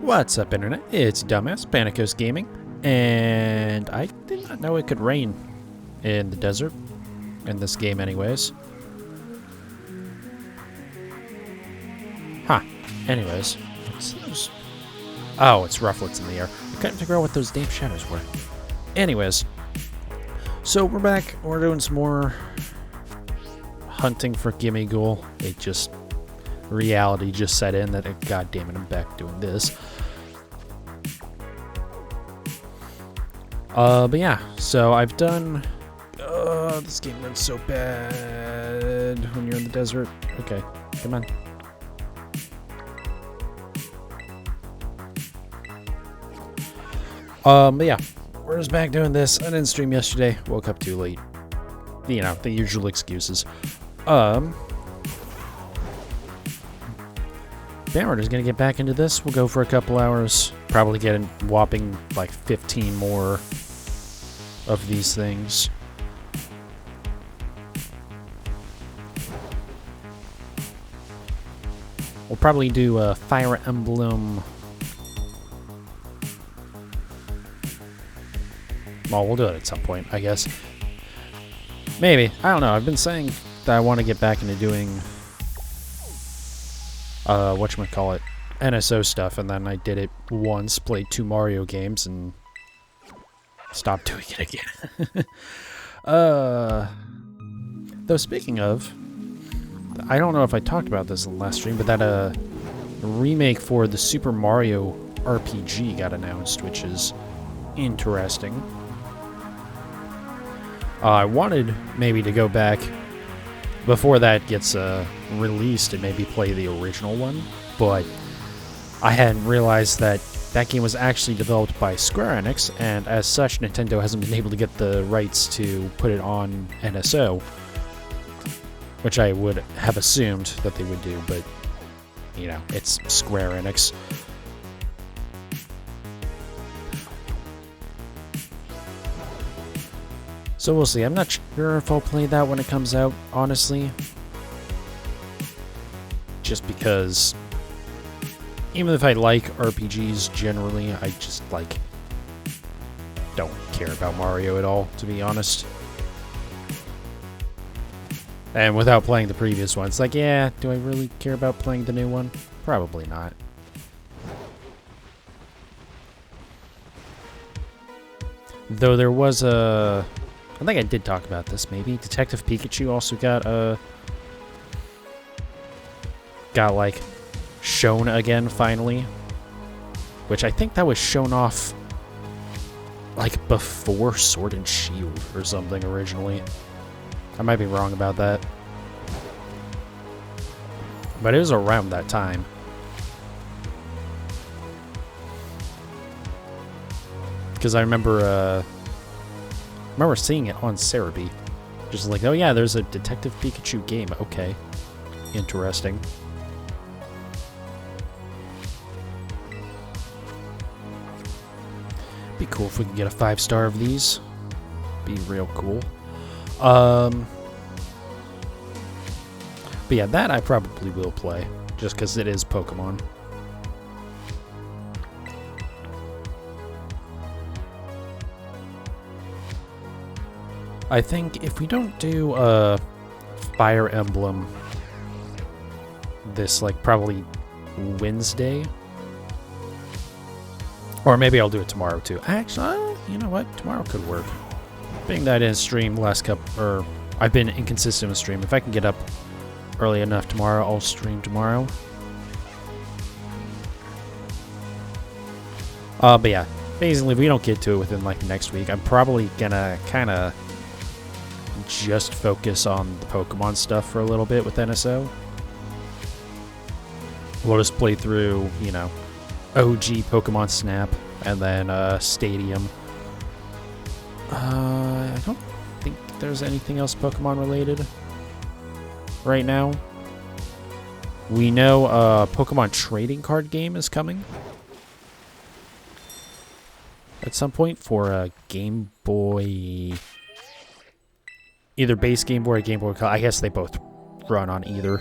What's up, Internet? It's Dumbass Panicos Gaming, and I did not know it could rain in the desert, in this game anyways. Huh. Anyways. What's those? Oh, it's rufflets in the air. I couldn't figure out what those damn shadows were. Anyways. So we're back. We're doing some more hunting for Gimmighoul. It just... reality just set in that, god damn it, I'm back doing this. But yeah, so I've done... this game runs so bad when you're in the desert. Okay, come on. But yeah, we're just back doing this. I didn't stream yesterday. Woke up too late. You know, the usual excuses. Yeah, we're just gonna get back into this. We'll go for a couple hours. Probably get a whopping like 15 more of these things. We'll probably do a Fire Emblem. Well, we'll do it at some point, I guess. Maybe. I don't know. I've been saying that I want to get back into doing whatchamacallit, NSO stuff, and then I did it once, played 2 Mario games, and stopped doing it again. Though speaking of, I don't know if I talked about this in the last stream, but that remake for the Super Mario RPG got announced, which is interesting. I wanted maybe to go back before that gets released and maybe play the original one, but I hadn't realized that that game was actually developed by Square Enix, and as such, Nintendo hasn't been able to get the rights to put it on NSO, which I would have assumed that they would do, but, you know, it's Square Enix. So we'll see. I'm not sure if I'll play that when it comes out, honestly. Just because, even if I like RPGs generally, I just, like, don't care about Mario at all, to be honest. And without playing the previous one, it's like, yeah, do I really care about playing the new one? Probably not. Though there was a... I think I did talk about this, maybe. Detective Pikachu also got like, shown again, finally. Which I think that was shown off, like, before Sword and Shield or something originally. I might be wrong about that. But it was around that time. Because I remember seeing it on Cerebi. Just like, oh yeah, there's a Detective Pikachu game. Okay. Interesting. Be cool if we could get a 5-star of these. Be real cool. But yeah, that I probably will play. Just because it is Pokemon. I think if we don't do Fire Emblem this, like, probably Wednesday, or maybe I'll do it tomorrow too. Actually, you know what? Tomorrow could work. Being that I didn't stream last couple, or I've been inconsistent with stream. If I can get up early enough tomorrow, I'll stream tomorrow. But yeah, basically, if we don't get to it within, like, next week, I'm probably gonna kind of just focus on the Pokemon stuff for a little bit with NSO. We'll just play through, you know, OG Pokemon Snap, and then Stadium. I don't think there's anything else Pokemon related right now. We know a Pokemon trading card game is coming at some point for a Game Boy... either base Game Boy or Game Boy Color. I guess they both run on either.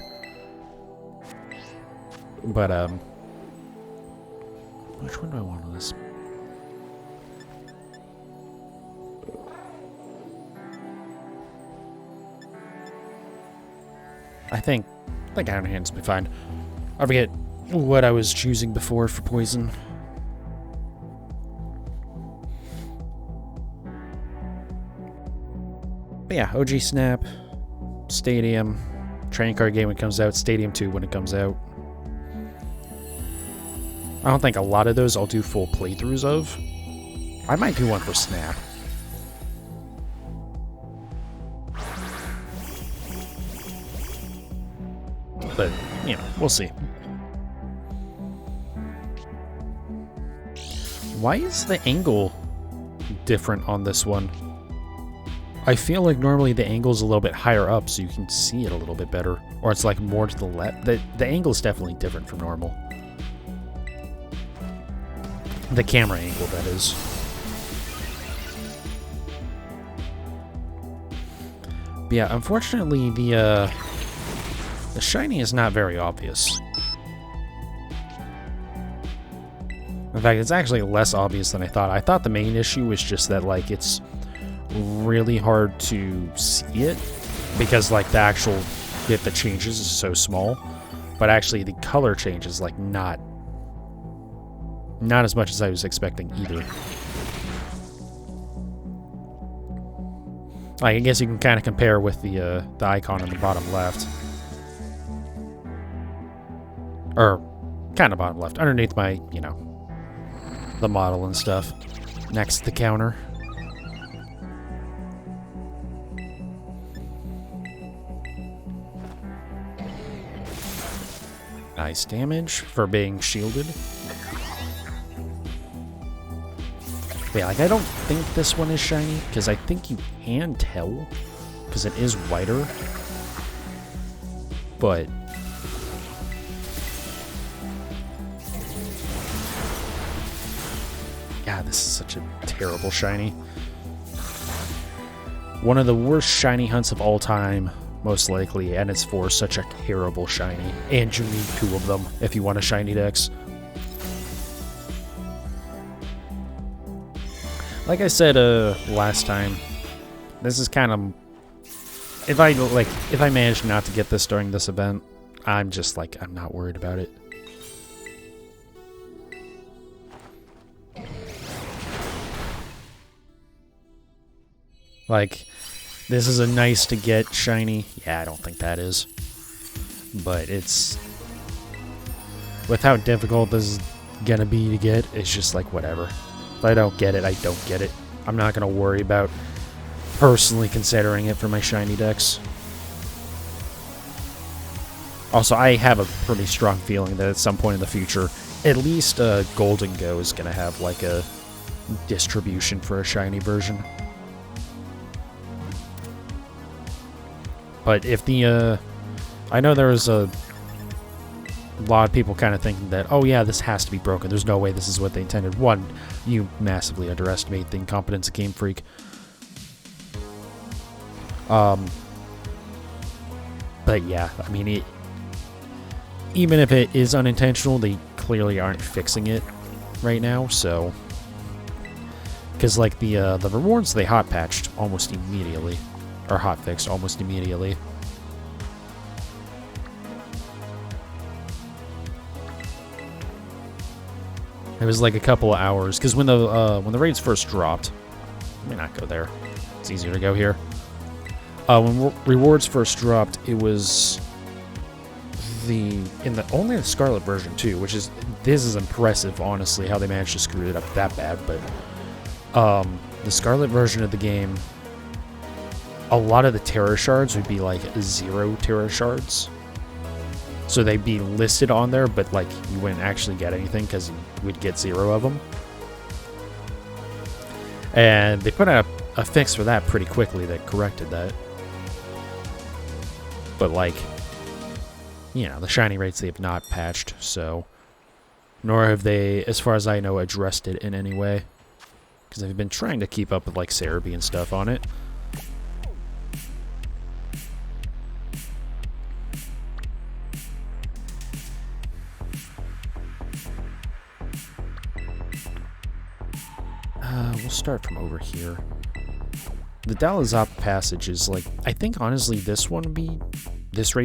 But, Which one do I want on this? I think Iron Hands will be fine. I forget what I was choosing before for poison. But yeah, OG Snap, Stadium, Trading Card Game when it comes out, Stadium 2 when it comes out. I don't think a lot of those I'll do full playthroughs of. I might do one for Snap. But, you know, we'll see. Why is the angle different on this one? I feel like normally the angle's a little bit higher up so you can see it a little bit better. Or it's like more to the left. The angle's definitely different from normal. The camera angle, that is. But yeah, unfortunately the shiny is not very obvious. In fact, it's actually less obvious than I thought. I thought the main issue was just that, like, it's really hard to see it because, like, the actual bit that changes is so small. But actually, the color change is, like, not as much as I was expecting either. I guess you can kind of compare with the icon on the bottom left. Or, kind of bottom left. Underneath my, you know, the model and stuff. Next to the counter. Nice damage for being shielded. But yeah, like, I don't think this one is shiny, because I think you can tell, because it is whiter. But God, this is such a terrible shiny. One of the worst shiny hunts of all time, most likely, and it's for such a terrible shiny. And you need 2 of them if you want a shiny dex. Like I said last time, this is kind of... If I manage not to get this during this event, I'm just like, I'm not worried about it. Like, this is a nice to get shiny. Yeah, I don't think that is. But it's... With how difficult this is gonna be to get, it's just like, whatever. If I don't get it, I don't get it. I'm not gonna worry about personally considering it for my shiny decks. Also, I have a pretty strong feeling that at some point in the future, at least Gholdengo is gonna have like a distribution for a shiny version. But if the, I know there was a lot of people kind of thinking that, oh yeah, this has to be broken. There's no way this is what they intended. One, you massively underestimate the incompetence of Game Freak. But yeah, I mean, even if it is unintentional, they clearly aren't fixing it right now, so... Because, like, the rewards, they hot patched almost immediately. Or hot fixed almost immediately. It was like a couple of hours, because when the raids first dropped... Let me not go there. It's easier to go here. When rewards first dropped, it was... only the Scarlet version too, which is... This is impressive, honestly, how they managed to screw it up that bad, but... the Scarlet version of the game... A lot of the Terra Shards would be like 0 Terra Shards. So they'd be listed on there, but like you wouldn't actually get anything because you would get 0 of them. And they put out a fix for that pretty quickly that corrected that. But like, you know, the shiny rates they have not patched, so... Nor have they, as far as I know, addressed it in any way. Because they've been trying to keep up with like Cerebi and stuff on it. We'll start from over here. The Dalazop passage is like, I think honestly this raid would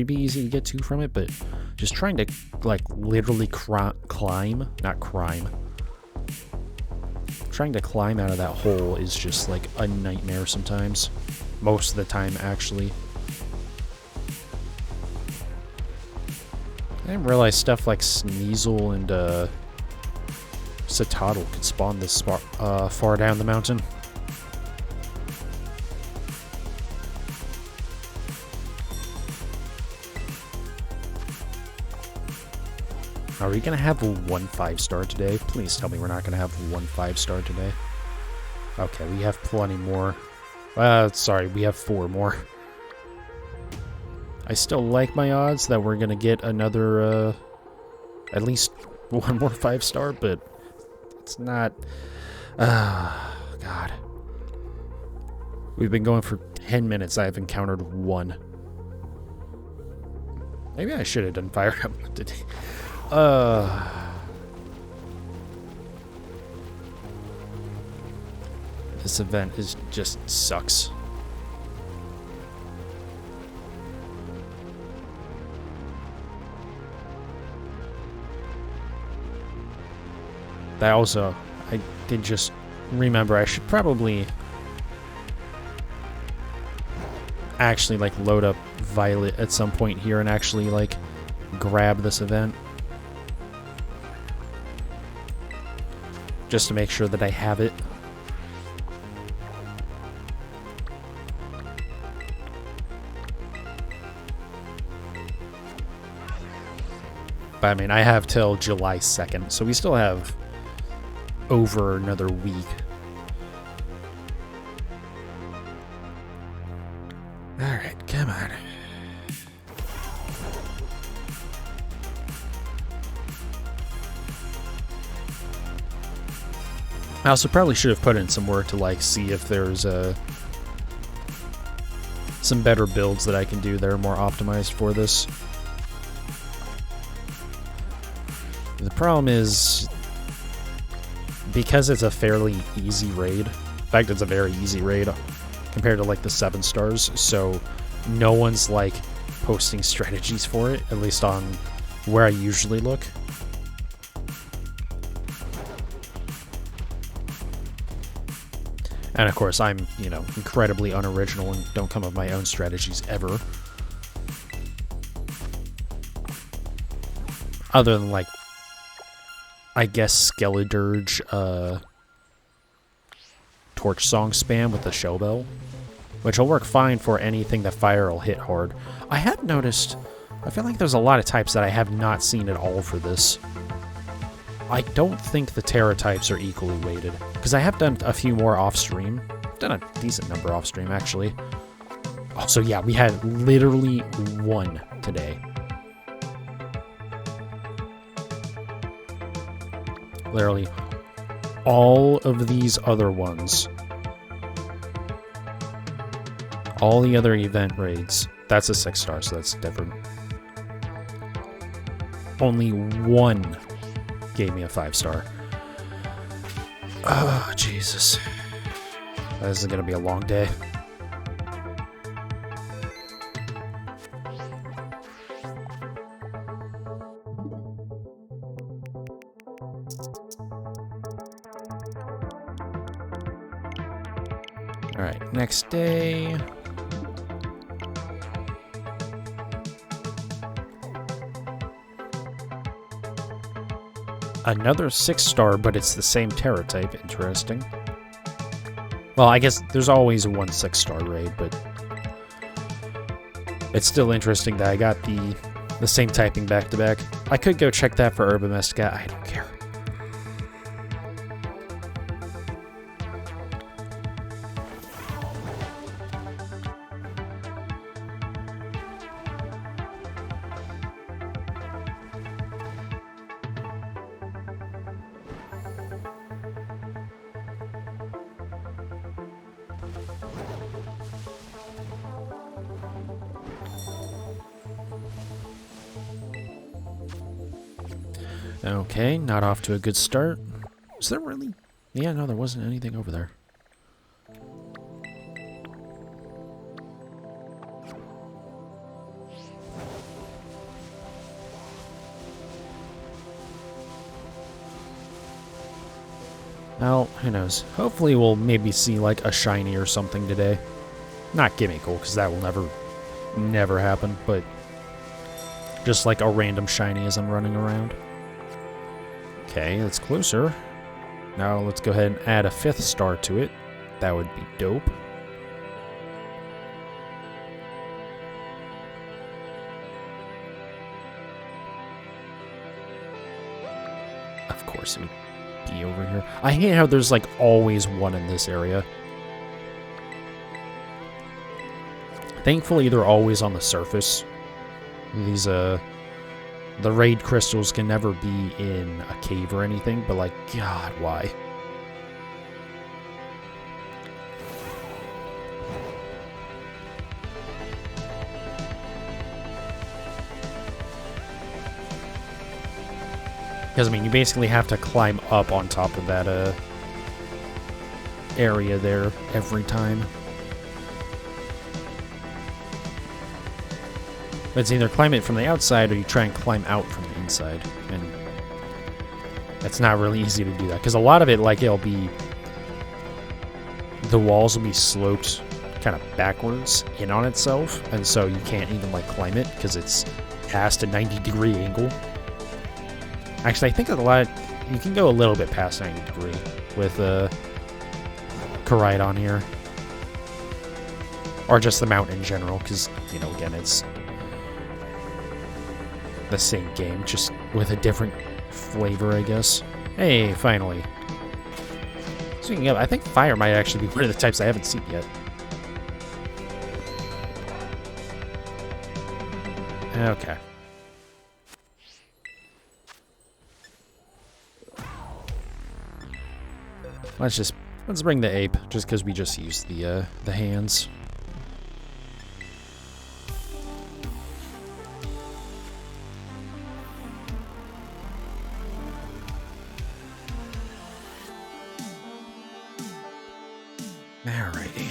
be easy to get to from it, but just trying to like literally climb, not crime. Trying to climb out of that hole is just like a nightmare sometimes. Most of the time, actually. I didn't realize stuff like Sneasel and Citadel could spawn this far down the mountain. Are we going to have one 5-star today? Please tell me we're not going to have one 5-star today. Okay, we have plenty more. Sorry, we have 4 more. I still like my odds that we're going to get another, at least one more 5-star, but it's not... God. We've been going for 10 minutes. I've encountered 1. Maybe I should have done Fire Emblem today. This event just sucks. That also, I did just remember I should probably actually like load up Violet at some point here and actually like grab this event. Just to make sure that I have it. But I mean, I have till July 2nd, so we still have over another week. Alright, come on. I also probably should have put in some work to like see if there's some better builds that I can do that are more optimized for this. The problem is, because it's a fairly easy raid, in fact it's a very easy raid compared to like the 7 stars, so no one's like posting strategies for it, at least on where I usually look. And of course, I'm, you know, incredibly unoriginal and don't come up with my own strategies ever. Other than, like, I guess Skeledirge, Torch Song spam with the Shell Bell, which will work fine for anything that fire will hit hard. I have noticed, I feel like there's a lot of types that I have not seen at all for this. I don't think the Terra types are equally weighted, because I have done a few more off-stream. I've done a decent number off-stream, actually. Oh, so yeah, we had literally 1 today. Literally, all of these other ones, all the other event raids, that's a 6-star, so that's different. Only 1 gave me a 5-star. Oh, Jesus. This is gonna be a long day. Alright, next day. Another 6-star, but it's the same Terra type. Interesting. Well, I guess there's always one 6-star raid, but it's still interesting that I got the same typing back to back. I could go check that for Herbamesca. I don't care. Okay, not off to a good start. Is there really Yeah, no, there wasn't anything over there. Well, who knows? Hopefully we'll maybe see like a shiny or something today. Not Gimmighoul, because that will never happen, but just like a random shiny as I'm running around. Okay, that's closer. Now let's go ahead and add a 5th star to it. That would be dope. Of course it would be over here. I hate how there's like always one in this area. Thankfully they're always on the surface. These the raid crystals can never be in a cave or anything, but like, God, why? Because, I mean, you basically have to climb up on top of that area there every time. But it's either climb it from the outside or you try and climb out from the inside. And it's not really easy to do that. Because a lot of it, like, it'll be... the walls will be sloped kind of backwards in on itself. And so you can't even, like, climb it because it's past a 90-degree angle. Actually, I think a lot... you can go a little bit past 90 degree with Koraidon here. Or just the mount in general, because, you know, again, it's the same game, just with a different flavor, I guess. Hey, finally. Speaking of, I think fire might actually be one of the types I haven't seen yet. Okay. Let's bring the ape, just because we just used the hands. Alrighty.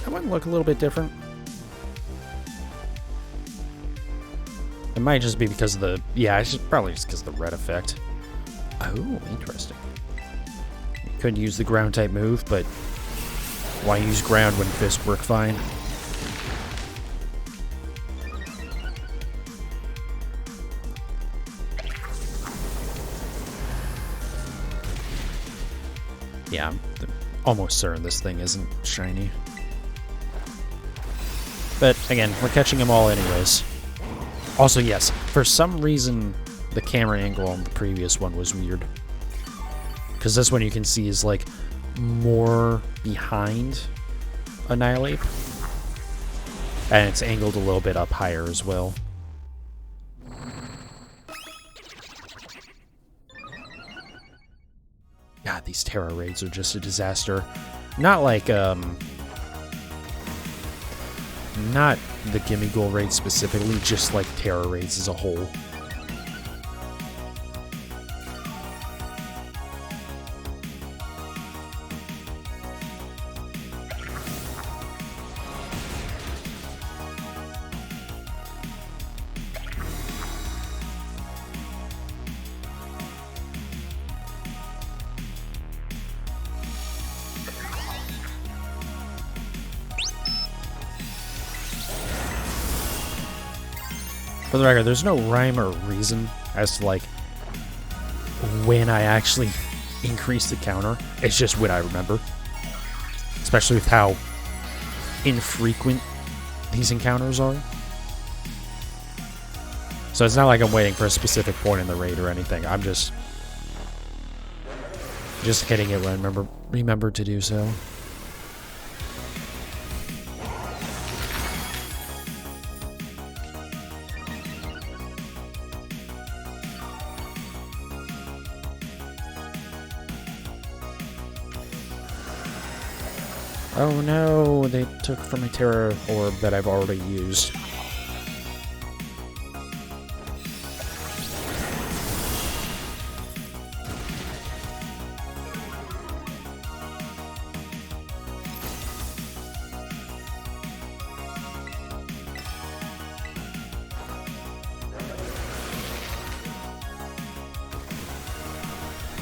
That one look a little bit different. It might just be because of the... yeah, it's just probably just because of the red effect. Oh, interesting. You could use the ground type move, but why use ground when fist work fine? Yeah, I'm almost certain this thing isn't shiny. But again, we're catching them all anyways. Also, yes, for some reason the camera angle on the previous one was weird. Because this one you can see is like more behind Annihilate. And it's angled a little bit up higher as well. God, these Terra raids are just a disaster. Not like, not the Gimmighoul raid specifically, just like Terra raids as a whole. For the record, there's no rhyme or reason as to, like, when I actually increase the counter. It's just when I remember. Especially with how infrequent these encounters are. So it's not like I'm waiting for a specific point in the raid or anything. I'm just hitting it when I remember to do so. Oh no, they took from a Terra Orb that I've already used.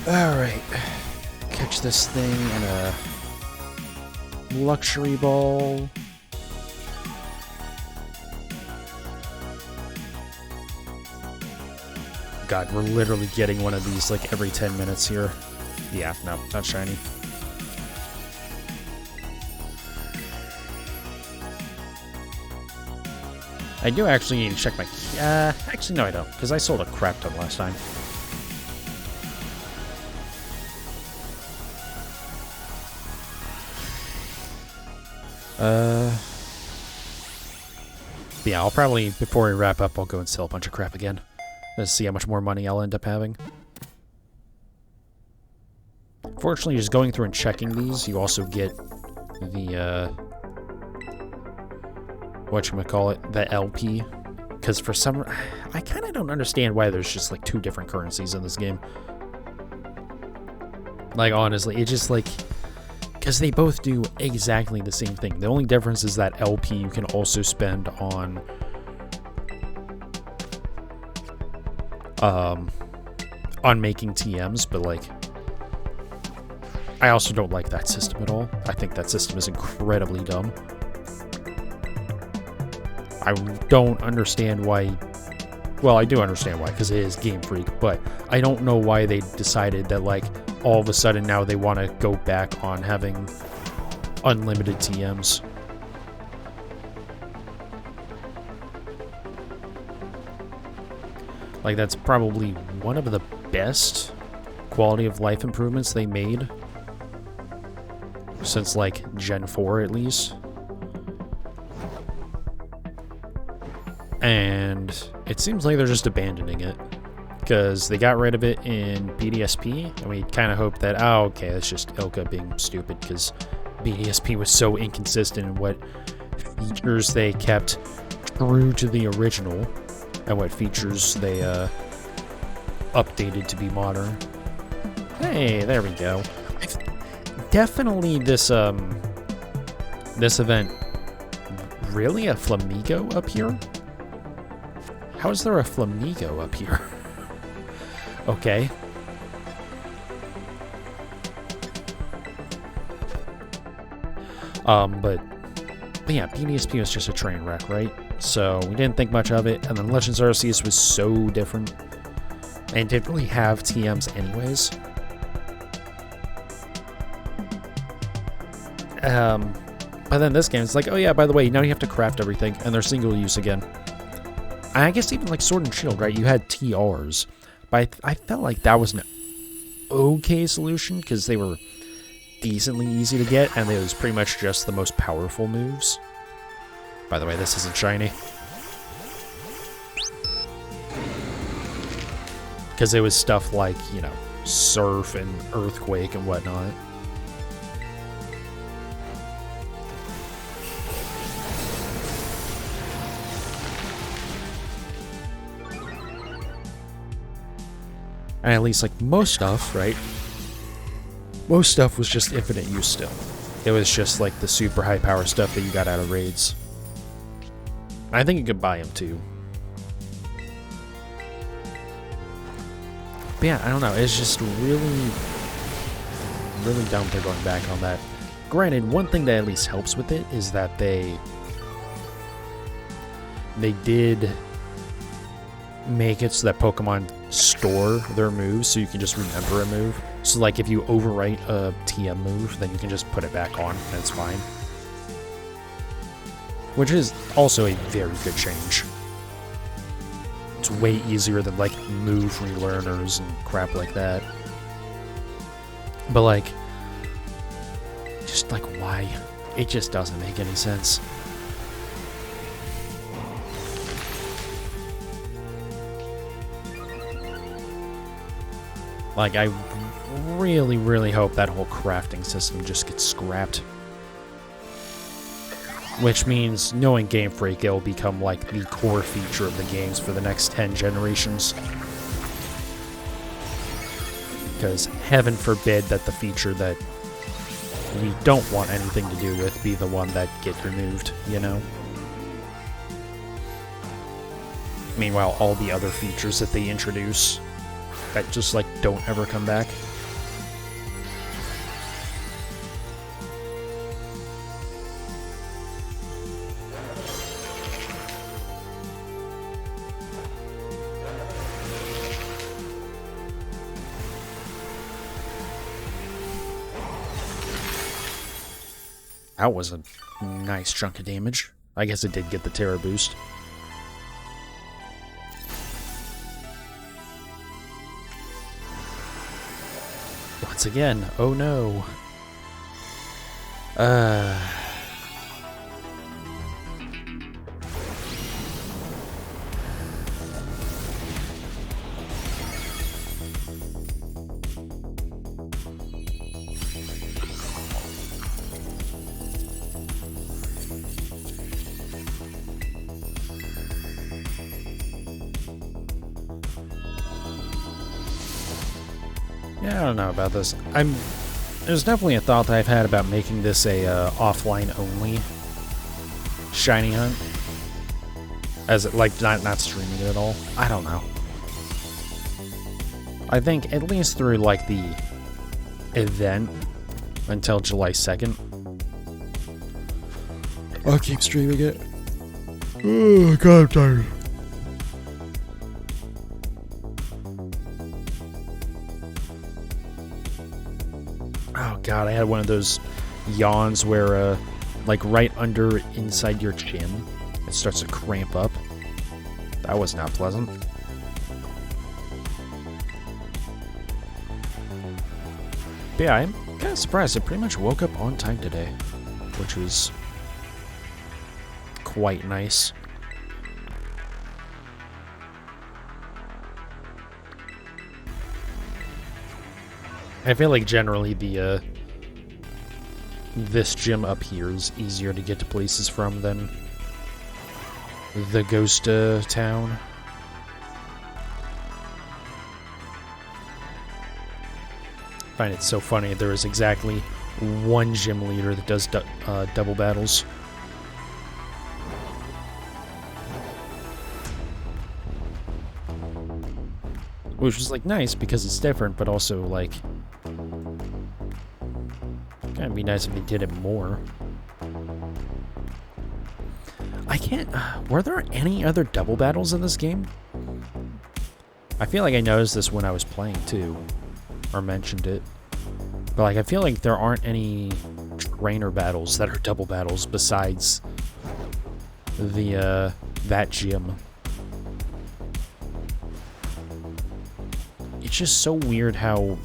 Alright. Catch this thing in a luxury ball. God, we're literally getting one of these like every 10 minutes here. Yeah, no, not shiny. I do actually need to check my... actually, no, I don't, because I sold a crap ton last time. Yeah, I'll probably, before we wrap up, I'll go and sell a bunch of crap again. Let's see how much more money I'll end up having. Fortunately, just going through and checking these, you also get the, whatchamacallit, the LP. Because for some... I kind of don't understand why there's just, like, 2 different currencies in this game. Like, honestly, it's just, like... Because they both do exactly the same thing. The only difference is that LP you can also spend on... on making TMs, but, like... I also don't like that system at all. I think that system is incredibly dumb. I don't understand why... Well, I do understand why, because it is Game Freak, but I don't know why they decided that, like, all of a sudden now they want to go back on having unlimited TMs. Like, that's probably one of the best quality of life improvements they made since, like, Gen 4 at least. And it seems like they're just abandoning it. Because they got rid of it in BDSP, and we kind of hoped that, oh, okay, that's just Ilka being stupid, because BDSP was so inconsistent in what features they kept true to the original, and what features they updated to be modern. Hey, there we go. Definitely this event, really a Flamigo up here? How is there a Flamigo up here? Okay. But yeah, BDSP was just a train wreck, right? So we didn't think much of it, and then Legends Arceus was so different, and didn't really have TMs anyways. But then this game, it's like, oh yeah, by the way, now you have to craft everything, and they're single use again. And I guess even like Sword and Shield, right? You had TRs. But I felt like that was an okay solution, because they were decently easy to get, and it was pretty much just the most powerful moves. By the way, this isn't shiny. Because it was stuff like, you know, Surf and Earthquake and whatnot. And at least, like, most stuff, right? Most stuff was just infinite use still. It was just, like, the super high power stuff that you got out of raids. I think you could buy them, too. But yeah, I don't know. It's just really, really dumb they're going back on that. Granted, one thing that at least helps with it is that they did make it so that Pokemon store their moves, so you can just remember a move. So like if you overwrite a TM move, then you can just put it back on and it's fine. Which is also a very good change. It's way easier than like move relearners and crap like that. But like, just like why? It just doesn't make any sense. Like, I really, really hope that whole crafting system just gets scrapped. Which means, knowing Game Freak, it will become like the core feature of the games for the next 10 generations. Because heaven forbid that the feature that we don't want anything to do with be the one that gets removed, you know? Meanwhile, all the other features that they introduce that just, like, don't ever come back. That was a nice chunk of damage. I guess it did get the Terror boost. Once again, oh no. Yeah, I don't know about this. There's definitely a thought that I've had about making this a offline only shiny hunt, as it, like, not streaming it at all. I don't know. I think at least through like the event until July 2nd, I'll keep streaming it. Oh God, I'm tired. Oh God, I had one of those yawns where, like right under inside your chin, it starts to cramp up. That was not pleasant. But yeah, I'm kind of surprised. I pretty much woke up on time today, which was quite nice. I feel like generally the this gym up here is easier to get to places from than the ghost town. I find it so funny. There is exactly one gym leader that does double battles. Which was like nice because it's different, but also like kind of be nice if they did it more. I can't. Were there any other double battles in this game? I feel like I noticed this when I was playing too, or mentioned it. But like, I feel like there aren't any trainer battles that are double battles besides the that gym. It's just so weird how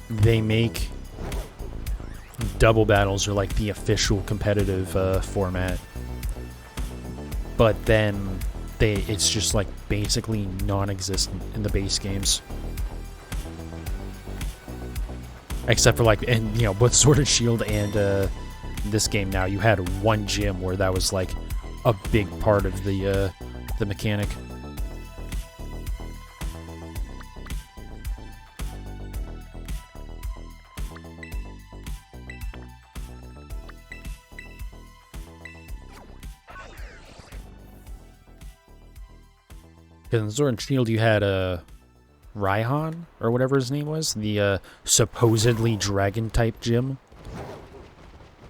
they make double battles or like the official competitive format, but then it's just like basically non-existent in the base games, except for like, and you know, both Sword and Shield and this game now, you had one gym where that was like a big part of the mechanic. Because in Sword and Shield you had Raihan, or whatever his name was, the supposedly dragon-type gym.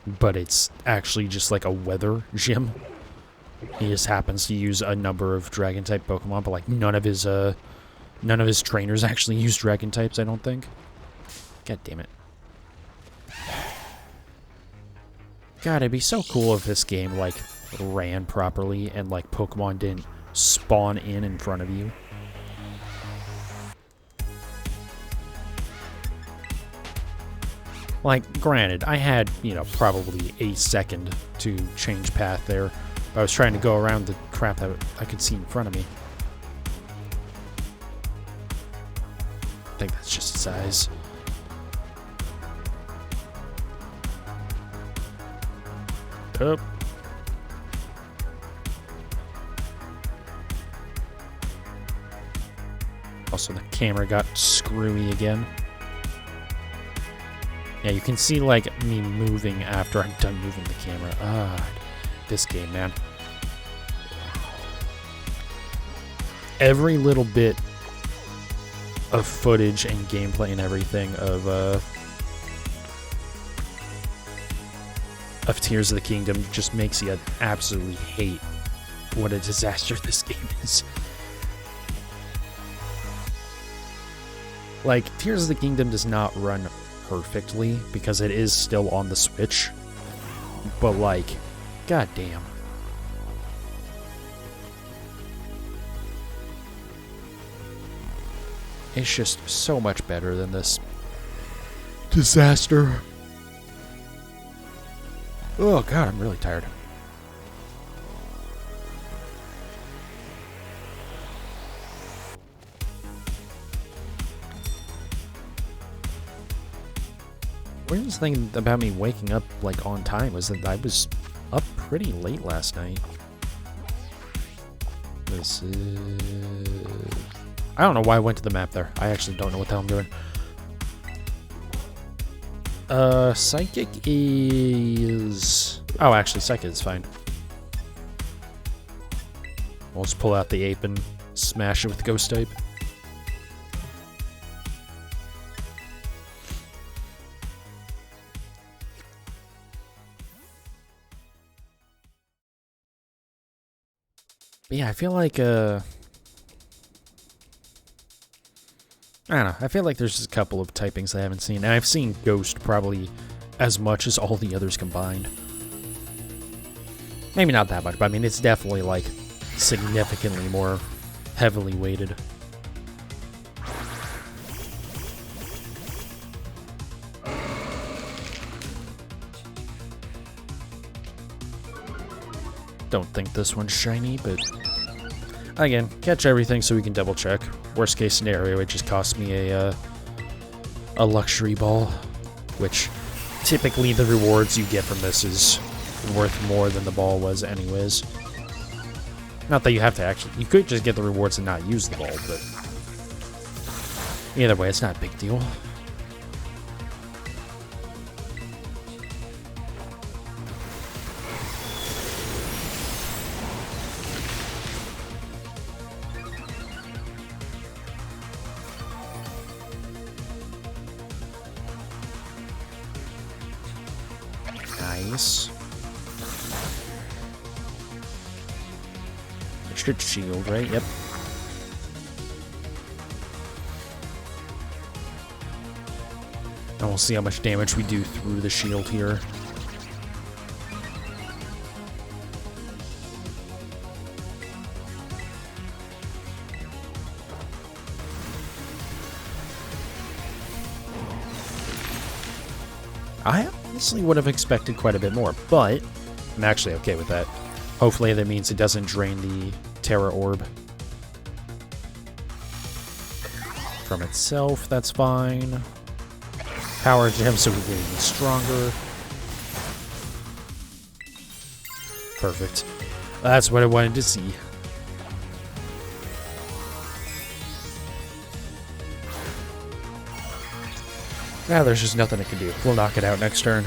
But it's actually just like a weather gym. He just happens to use a number of dragon-type Pokemon, but like none of his trainers actually use dragon types, I don't think. God damn it. God, it'd be so cool if this game like ran properly and like Pokemon didn't spawn in front of you. Like, granted, I had, you know, probably a second to change path there. I was trying to go around the crap that I could see in front of me. I think that's just size. Oh, Also, the camera got screwy again. Yeah, you can see, like, me moving after I'm done moving the camera. This game, man. Every little bit of footage and gameplay and everything of Tears of the Kingdom just makes you absolutely hate what a disaster this game is. Like, Tears of the Kingdom does not run perfectly because it is still on the Switch, but like, goddamn. It's just so much better than this disaster. Oh god, I'm really tired. Weirdest thing about me waking up, like, on time was that I was up pretty late last night. This is... I don't know why I went to the map there. I actually don't know what the hell I'm doing. Psychic is... Oh, actually, Psychic is fine. We'll just pull out the ape and smash it with the ghost type. But yeah, I feel like, I don't know. I feel like there's just a couple of typings I haven't seen. And I've seen Ghost probably as much as all the others combined. Maybe not that much, but I mean, it's definitely, like, significantly more heavily weighted. Don't think this one's shiny, but again, catch everything so we can double check. Worst case scenario, it just costs me a luxury ball, which typically the rewards you get from this is worth more than the ball was anyways. Not that you have to actually, you could just get the rewards and not use the ball, but either way, it's not a big deal. Nice. Restrict shield, right? Yep. And we'll see how much damage we do through the shield here. I honestly would have expected quite a bit more, but I'm actually okay with that. Hopefully that means it doesn't drain the Terra Orb from itself. That's fine. Power gem so we get even stronger. Perfect. That's what I wanted to see. Now there's just nothing it can do. We'll knock it out next turn.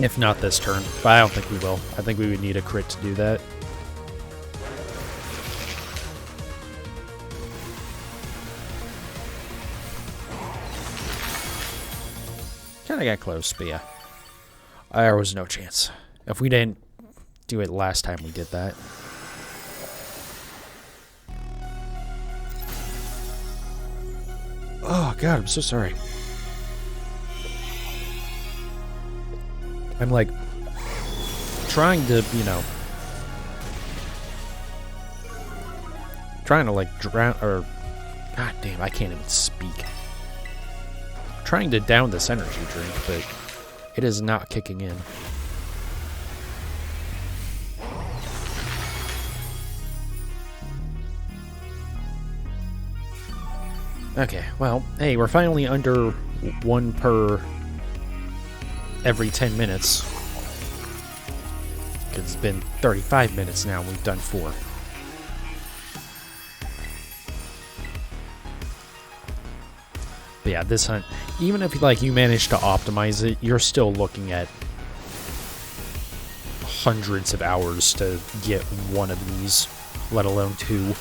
If not this turn. But I don't think we will. I think we would need a crit to do that. Kinda got close, but yeah. There was no chance. If we didn't do it last time we did that. Oh god, I'm so sorry. I'm like trying to, you know, trying to like drown, or god damn, I can't even speak. Trying to down this energy drink, but it is not kicking in. Okay, well, hey, we're finally under one per every 10 minutes. Because it's been 35 minutes now, we've done 4. But yeah, this hunt, even if like you manage to optimize it, you're still looking at hundreds of hours to get one of these, let alone two.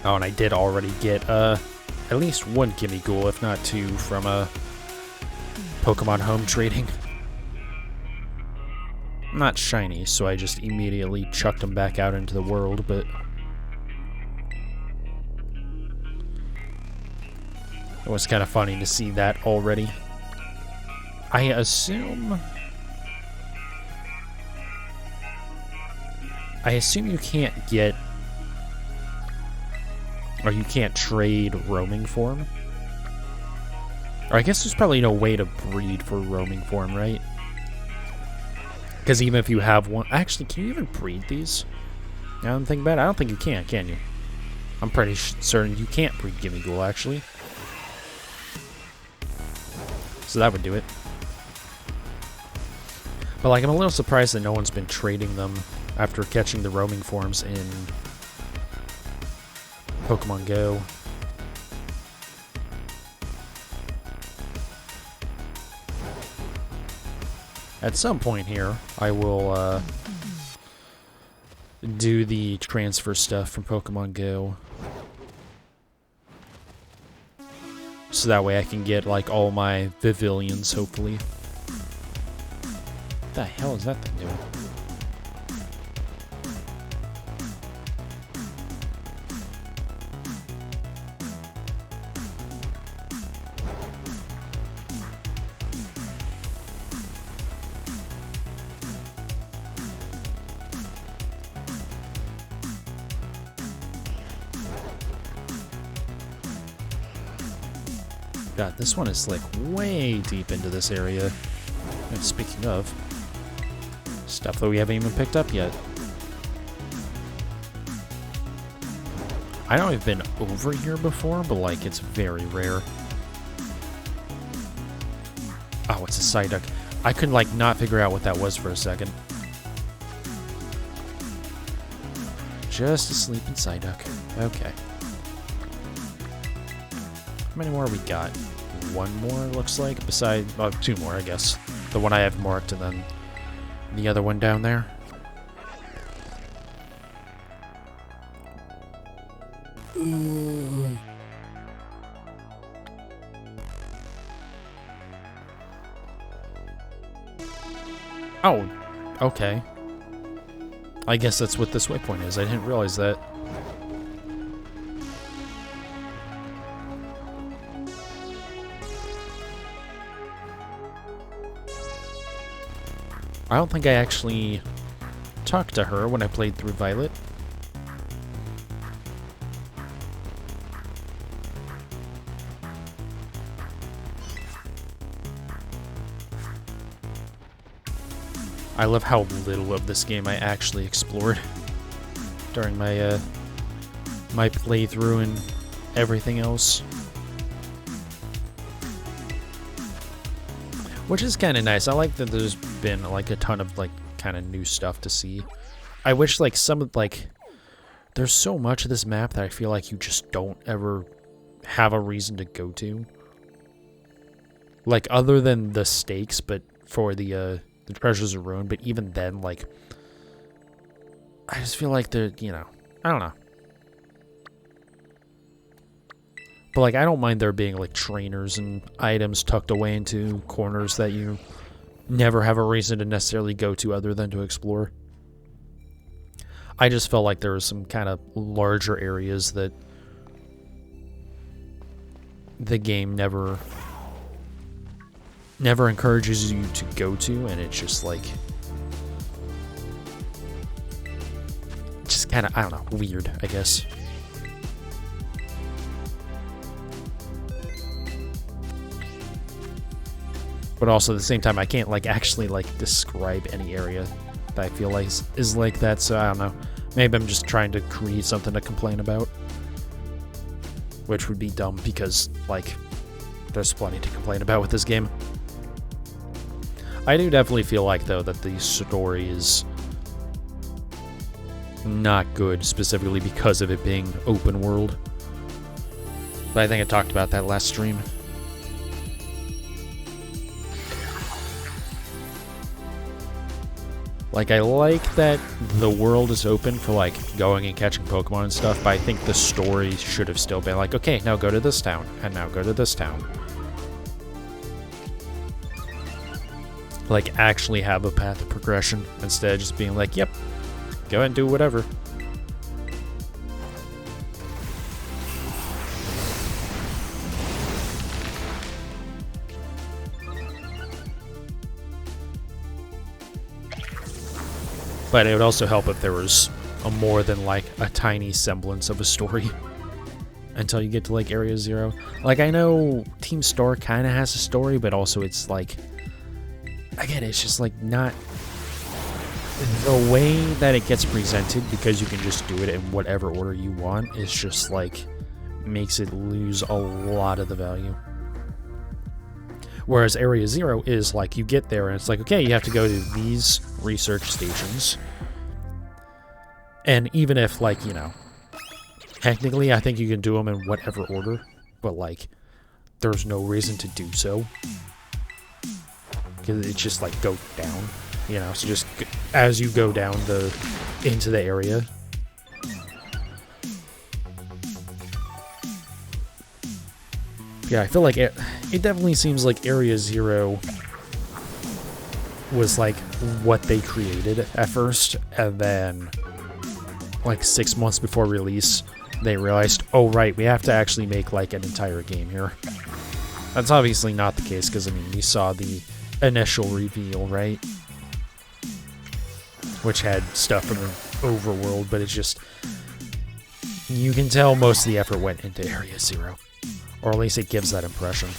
Oh, and I did already get at least one Gimmighoul, if not two, from Pokemon Home Trading. Not shiny, so I just immediately chucked them back out into the world, but it was kind of funny to see that already. I assume you can't get, or you can't trade roaming form. Or I guess there's probably no way to breed for roaming form, right? Because even if you have one... Actually, can you even breed these? I don't think about it. I don't think you can you? I'm pretty certain you can't breed Gimmighoul, actually. So that would do it. But like, I'm a little surprised that no one's been trading them after catching the roaming forms in Pokemon Go. At some point here, I will do the transfer stuff from Pokemon Go. So that way I can get like all my Vivillons, hopefully. What the hell is that thing doing? God, this one is like way deep into this area. And speaking of, stuff that we haven't even picked up yet. I know I've been over here before, but like it's very rare. Oh, it's a Psyduck. I could like not figure out what that was for a second. Just a sleeping Psyduck. Okay. How many more we got? One more, looks like. Besides, two more, I guess. The one I have marked, and then the other one down there. Ooh. Oh, okay. I guess that's what this waypoint is. I didn't realize that. I don't think I actually talked to her when I played through Violet. I love how little of this game I actually explored during my my playthrough and everything else. Which is kind of nice. I like that there's been like a ton of like kind of new stuff to see. I wish like some of like there's so much of this map that I feel like you just don't ever have a reason to go to. Like other than the stakes, but for the treasures of ruin, but even then like I just feel like they're, you know, I don't know. But, like, I don't mind there being, like, trainers and items tucked away into corners that you never have a reason to necessarily go to other than to explore. I just felt like there were some kind of larger areas that the game never encourages you to go to, and it's just, like, just kind of, I don't know, weird, I guess. But also at the same time, I can't like actually like describe any area that I feel like is like that. So I don't know. Maybe I'm just trying to create something to complain about. Which would be dumb because, like, there's plenty to complain about with this game. I do definitely feel like, though, that the story is not good, specifically because of it being open world. But I think I talked about that last stream. Like, I like that the world is open for, like, going and catching Pokemon and stuff, but I think the story should have still been like, okay, now go to this town, and now go to this town. Like, actually have a path of progression, instead of just being like, yep, go and do whatever. But it would also help if there was a more than, like, a tiny semblance of a story until you get to, like, Area Zero. Like, I know Team Star kind of has a story, but also it's, like, again, it's just, like, not the way that it gets presented, because you can just do it in whatever order you want, is just, like, makes it lose a lot of the value. Whereas Area Zero is, like, you get there and it's like, okay, you have to go to these research stations. And even if, like, you know, technically I think you can do them in whatever order, but, like, there's no reason to do so. Because it's just, like, go down, you know, so just as you go down into the area. Yeah, I feel like it definitely seems like Area Zero was, like, what they created at first, and then, like, 6 months before release, they realized, oh, right, we have to actually make, like, an entire game here. That's obviously not the case, because, I mean, we saw the initial reveal, right? Which had stuff from the overworld, but it's just, you can tell most of the effort went into Area Zero. Or at least it gives that impression.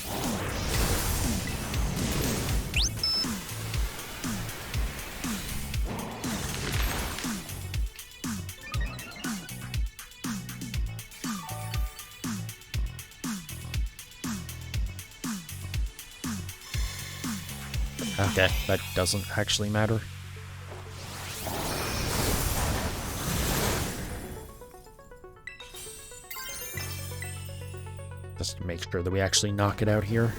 Okay, that doesn't actually matter. Just to make sure that we actually knock it out here.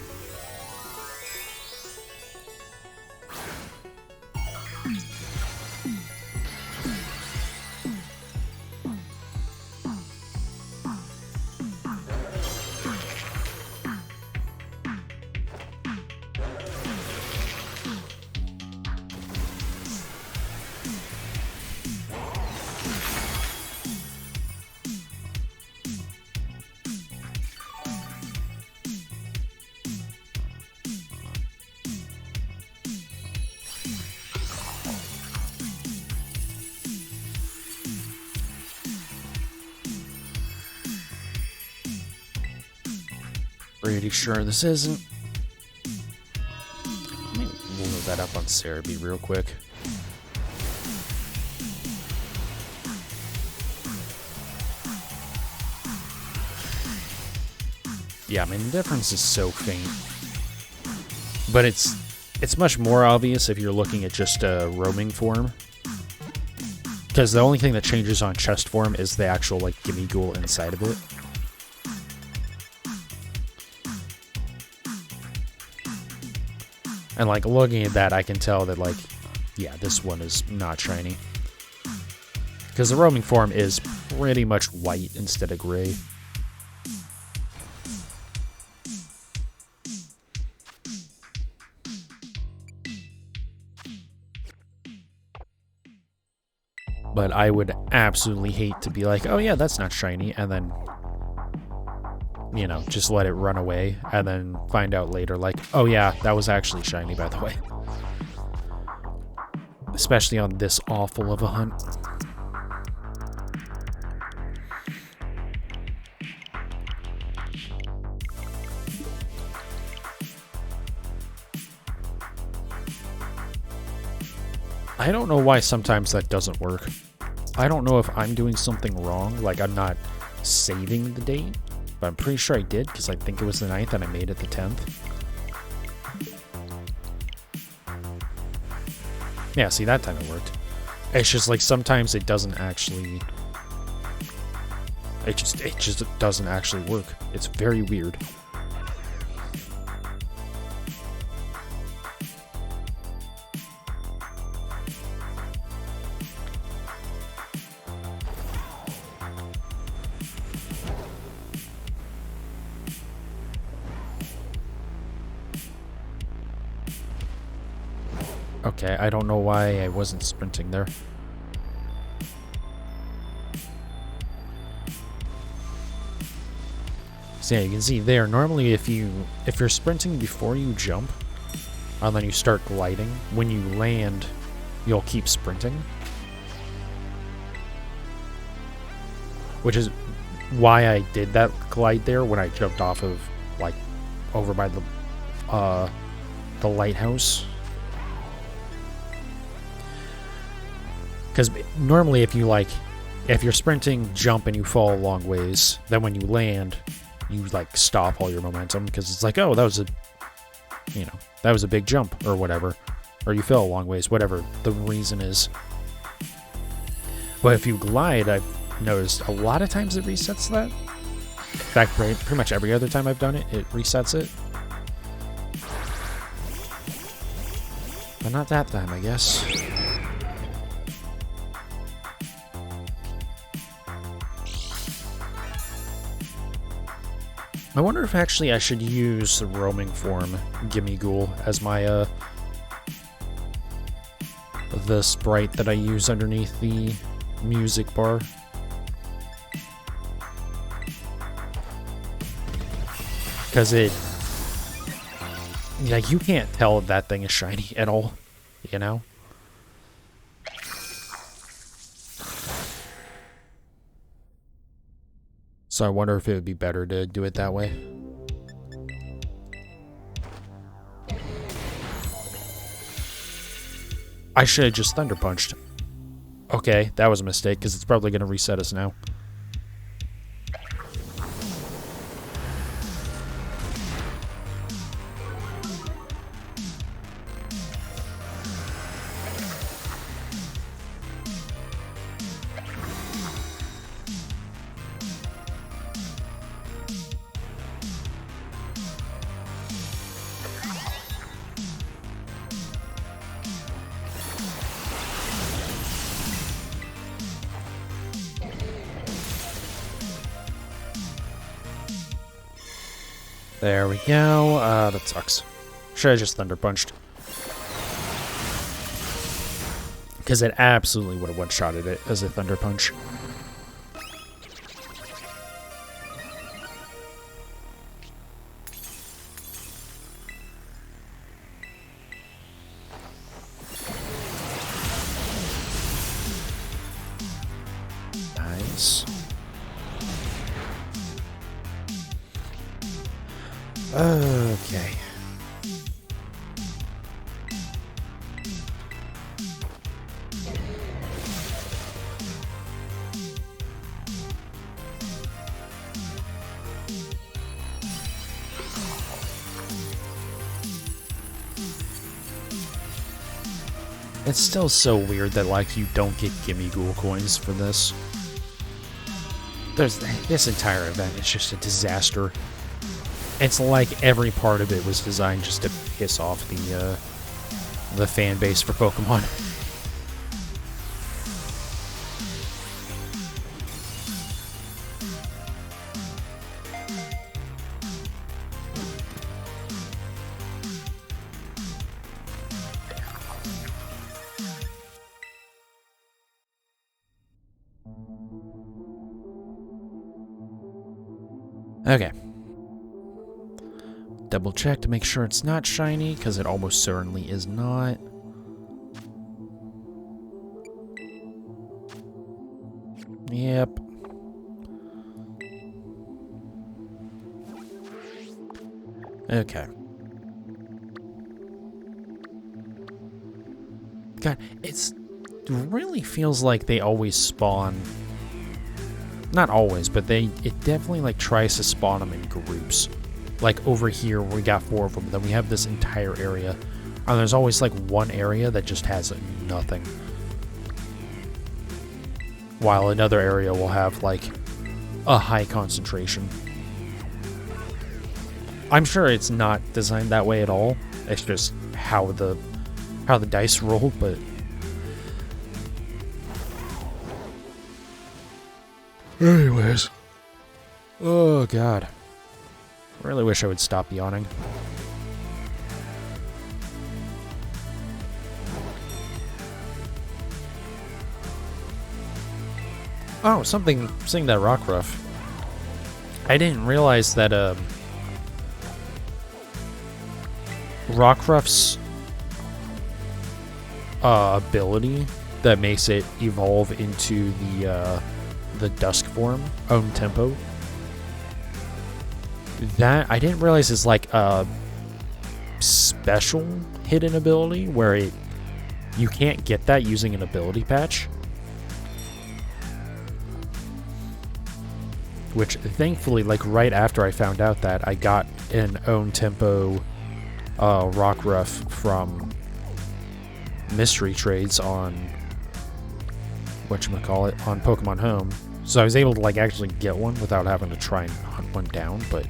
Pretty sure this isn't. Let me move that up on Cerebi real quick. Yeah, I mean, the difference is so faint. But it's much more obvious if you're looking at just a roaming form. Because the only thing that changes on chest form is the actual, like, Gimmighoul inside of it. And, like, looking at that, I can tell that, like, yeah, this one is not shiny. Because the roaming form is pretty much white instead of gray. But I would absolutely hate to be like, oh yeah, that's not shiny, and then, you know, just let it run away, and then find out later, like, oh yeah, that was actually shiny, by the way. Especially on this awful of a hunt. I don't know why sometimes that doesn't work. I don't know if I'm doing something wrong, like I'm not saving the date, but I'm pretty sure I did, because I think it was the 9th and I made it the 10th. Yeah, see, that time it worked. It's just like sometimes it doesn't actually... It just doesn't actually work. It's very weird. Okay, I don't know why I wasn't sprinting there. So yeah, you can see there, normally if you're sprinting before you jump, and then you start gliding, when you land, you'll keep sprinting. Which is why I did that glide there when I jumped off of, like, over by the lighthouse. Because normally if you're sprinting, jump, and you fall a long ways, then when you land, you, like, stop all your momentum, because it's like, oh, that was a big jump, or whatever. Or you fell a long ways, whatever the reason is. But if you glide, I've noticed a lot of times it resets that. In fact, pretty much every other time I've done it, it resets it. But not that time, I guess. I wonder if actually I should use the roaming form Gimmighoul as my the sprite that I use underneath the music bar. Because like, you can't tell if that thing is shiny at all, you know? So I wonder if it would be better to do it that way. I should have just Thunder Punched. Okay, that was a mistake, because it's probably going to reset us now. There we go. That sucks. Should have just Thunder Punched. Because it absolutely would have one-shotted it as a Thunder Punch. Nice. Okay. It's still so weird that, like, you don't get Gimmighoul coins for this. This entire event is just a disaster. It's like every part of it was designed just to piss off the fan base for Pokemon. Okay. Double check to make sure it's not shiny, because it almost certainly is not. Yep. Okay. God, it's really feels like they always spawn. Not always, but it definitely like tries to spawn them in groups. Like over here, we got 4 of them. Then we have this entire area, and there's always like one area that just has nothing, while another area will have like a high concentration. I'm sure it's not designed that way at all. It's just how the dice roll, but anyways. Oh god. I really wish I would stop yawning. Oh, seeing that Rockruff. I didn't realize that Rockruff's ability that makes it evolve into the dusk form, own tempo. That I didn't realize is like a special hidden ability where you can't get that using an ability patch. Which thankfully, like right after I found out that, I got an own tempo Rockruff from mystery trades on whatchamacallit, on Pokemon Home. So I was able to like actually get one without having to try and hunt one down, but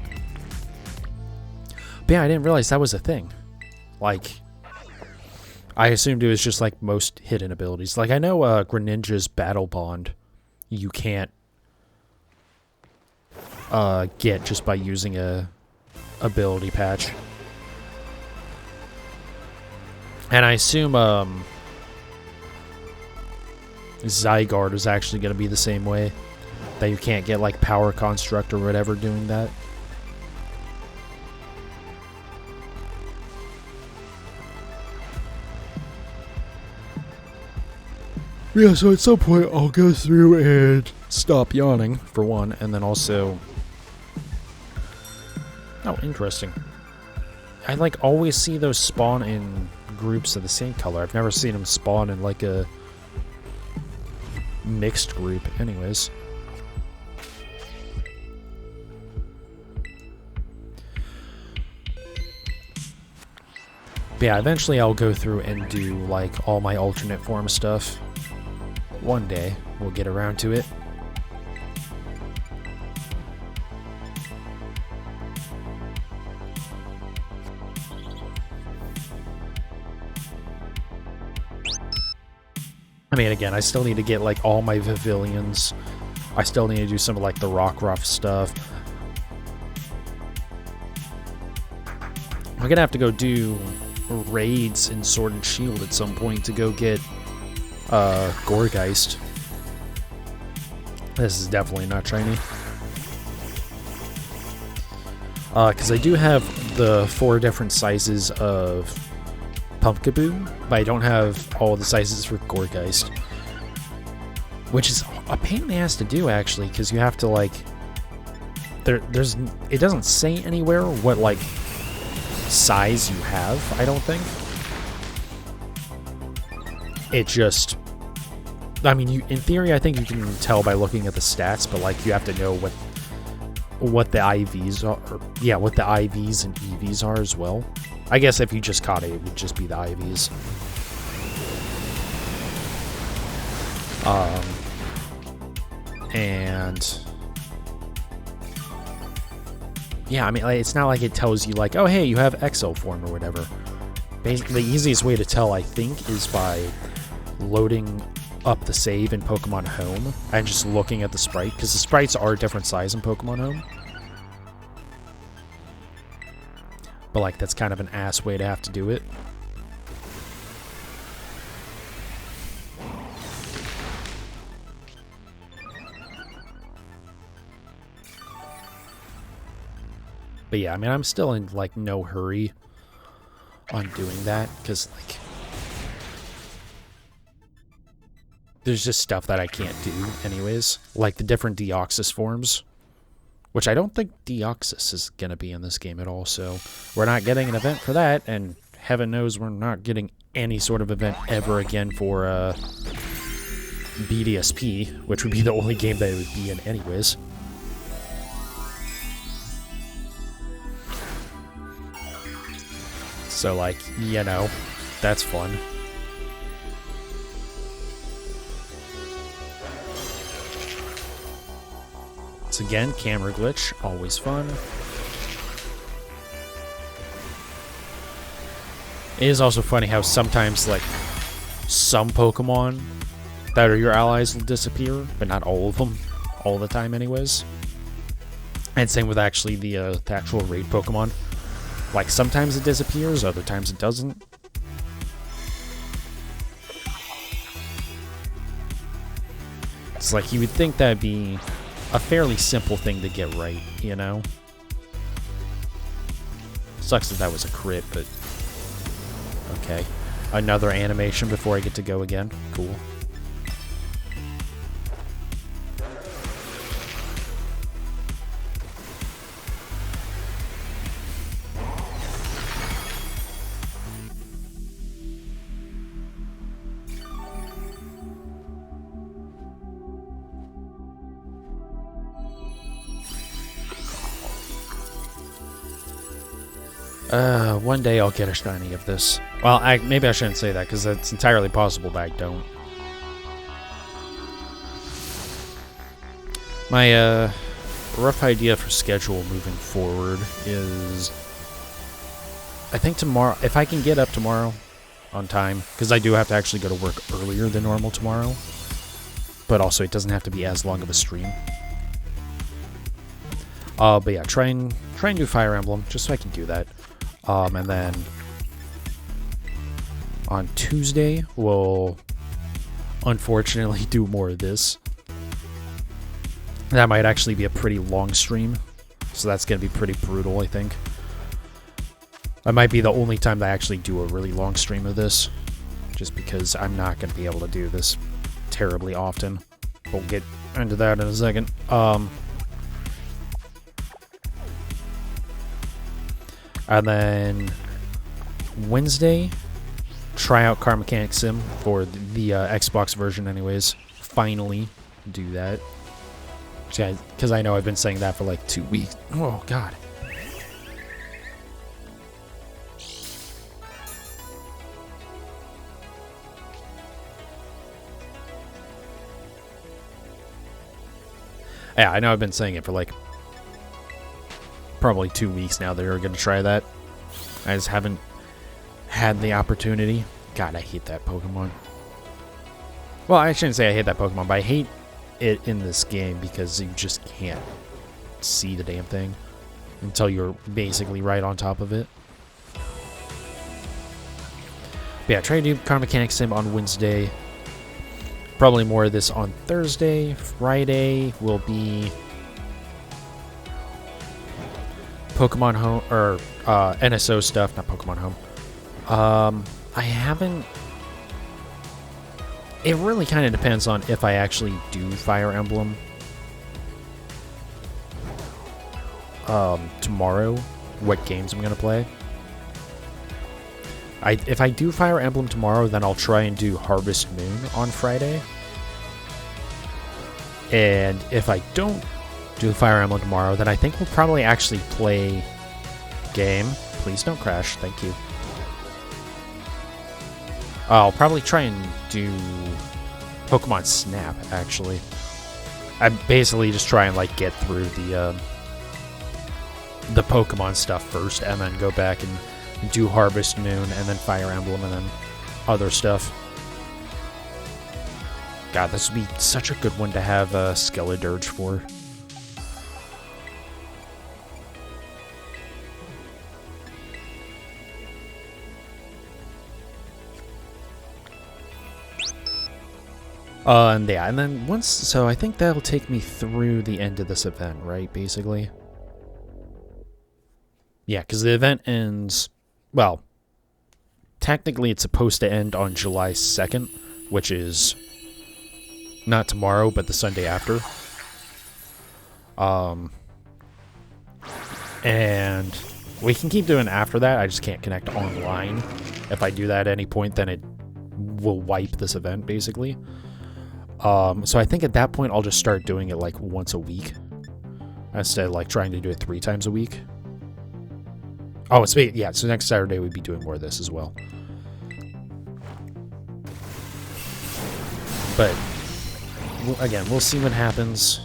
yeah, I didn't realize that was a thing. Like, I assumed it was just like most hidden abilities. Like I know Greninja's Battle Bond you can't get just by using a ability patch. And I assume Zygarde is actually going to be the same way. That you can't get like Power Construct or whatever doing that. Yeah, so at some point I'll go through and stop yawning, for one, and then also... Oh, interesting. I like always see those spawn in groups of the same color. I've never seen them spawn in like a mixed group anyways. But yeah, eventually I'll go through and do like all my alternate form stuff. One day we'll get around to it. I mean, again, I still need to get like all my Pavilions. I still need to do some of like the Rockruff stuff. I'm gonna have to go do raids in Sword and Shield at some point to go get Gourgeist. This is definitely not shiny. Because I do have the 4 different sizes of Pumpkaboo, but I don't have all the sizes for Gourgeist. Which is a pain in the ass to do, actually, because you have to, like... It doesn't say anywhere what, like, size you have, I don't think. It just... I mean, in theory, I think you can tell by looking at the stats, but, like, you have to know what the IVs are. Yeah, what the IVs and EVs are as well. I guess if you just caught it would just be the IVs. And... yeah, I mean, like, it's not like it tells you, like, oh, hey, you have XL form or whatever. Basically, the easiest way to tell, I think, is by loading up the save in Pokemon Home and just looking at the sprite, because the sprites are a different size in Pokemon Home. But, like, that's kind of an ass way to have to do it. But yeah, I mean, I'm still in, like, no hurry on doing that, because, like, there's just stuff that I can't do anyways, like the different Deoxys forms, which I don't think Deoxys is going to be in this game at all, so we're not getting an event for that, and heaven knows we're not getting any sort of event ever again for BDSP, which would be the only game that it would be in anyways. So, like, you know, that's fun. Once again, camera glitch, always fun. It is also funny how sometimes, like, some Pokemon that are your allies will disappear, but not all of them, all the time anyways. And same with actually the actual raid Pokemon. Like, sometimes it disappears, other times it doesn't. It's like, you would think that'd be a fairly simple thing to get right, you know? Sucks that that was a crit, but... okay. Another animation before I get to go again. Cool. One day I'll get a shiny of this. Well, maybe I shouldn't say that, because it's entirely possible that I don't. My, rough idea for schedule moving forward is... I think tomorrow, if I can get up tomorrow on time, because I do have to actually go to work earlier than normal tomorrow, but also it doesn't have to be as long of a stream. But yeah, try and do Fire Emblem, just so I can do that. And then on Tuesday, we'll unfortunately do more of this. That might actually be a pretty long stream, so that's going to be pretty brutal, I think. That might be the only time that I actually do a really long stream of this, just because I'm not going to be able to do this terribly often. We'll get into that in a second. And then Wednesday, try out Car Mechanic Sim for the Xbox version anyways. Finally do that. Because I know I've been saying that for like 2 weeks. Oh, God. Yeah, I know I've been saying it for like probably 2 weeks now that we're going to try that. I just haven't had the opportunity. God, I hate that Pokemon. Well, I shouldn't say I hate that Pokemon, but I hate it in this game because you just can't see the damn thing until you're basically right on top of it. But yeah, try to do Car Mechanic Sim on Wednesday. Probably more of this on Thursday. Friday will be Pokemon Home, or NSO stuff, not Pokemon Home. I haven't... It really kind of depends on if I actually do Fire Emblem tomorrow, what games I'm going to play. If I do Fire Emblem tomorrow, then I'll try and do Harvest Moon on Friday. And if I don't do Fire Emblem tomorrow, then I think we'll probably actually play game. Please don't crash. Thank you. I'll probably try and do Pokemon Snap, actually. I basically just try and like get through the Pokemon stuff first, and then go back and do Harvest Moon, and then Fire Emblem, and then other stuff. God, this would be such a good one to have Skeledirge for. And yeah, and then once, so I think that'll take me through the end of this event, right, basically? Yeah, because the event ends, well, technically it's supposed to end on July 2nd, which is not tomorrow, but the Sunday after. And we can keep doing after that, I just can't connect online. If I do that at any point, then it will wipe this event, basically. So I think at that point I'll just start doing it like once a week instead of like trying to do it 3 times a week. Oh, so yeah, so next Saturday we'd be doing more of this as well. But again, we'll see what happens.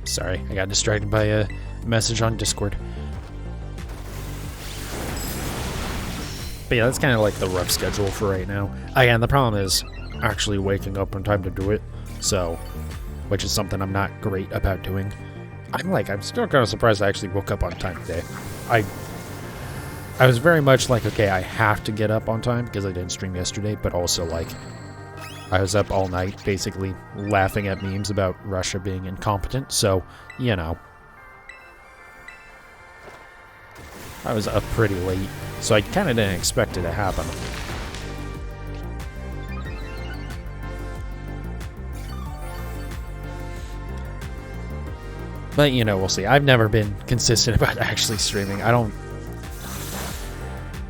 Sorry, I got distracted by a message on Discord. But yeah, that's kind of like the rough schedule for right now. Again, the problem is actually waking up on time to do it, so, which is something I'm not great about doing. I'm still kind of surprised I actually woke up on time today. I was very much like, okay, I have to get up on time because I didn't stream yesterday, but also like, I was up all night basically laughing at memes about Russia being incompetent, so, you know. I was up pretty late, so I kind of didn't expect it to happen. But, you know, we'll see. I've never been consistent about actually streaming.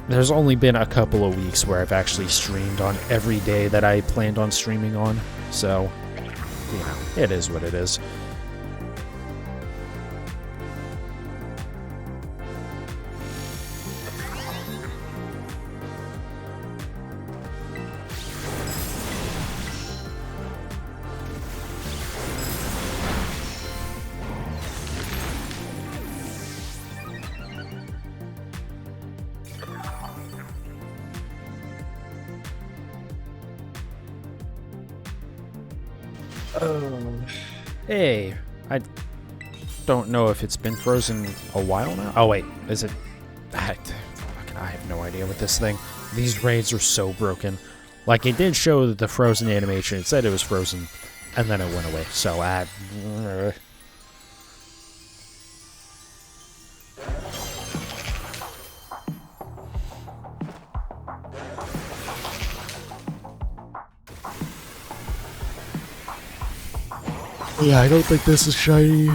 There's only been a couple of weeks where I've actually streamed on every day that I planned on streaming on. So, you know, it is what it is. Hey, I don't know if it's been frozen a while now. Oh wait, is it? I have no idea with this thing. These raids are so broken. Like, it did show the frozen animation. It said it was frozen, and then it went away. So yeah, I don't think this is shiny.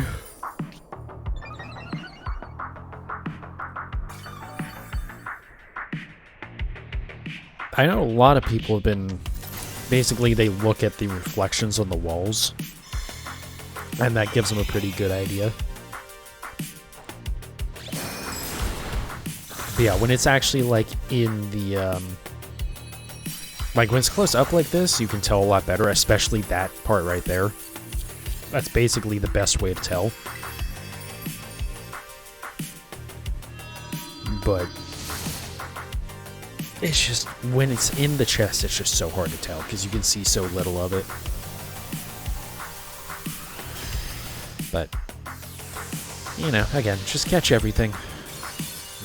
I know a lot of people have been... Basically, they look at the reflections on the walls, and that gives them a pretty good idea. But yeah, when it's actually, like, in the, like, when it's close up like this, you can tell a lot better, especially that part right there. That's basically the best way to tell. But it's just, when it's in the chest, it's just so hard to tell because you can see so little of it. But, you know, again, just catch everything.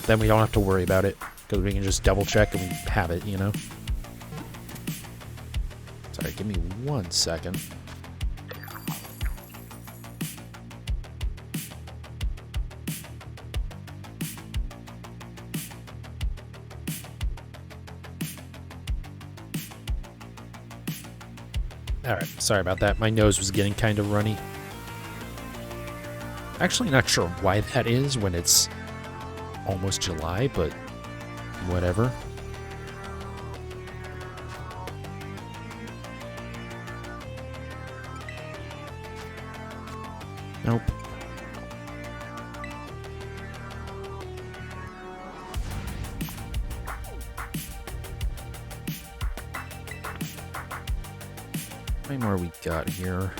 Then we don't have to worry about it because we can just double check and we have it, you know? Sorry, give me 1 second. Alright, sorry about that. My nose was getting kind of runny. Actually not sure why that is when it's almost July, but whatever. Nope. How many more we got here?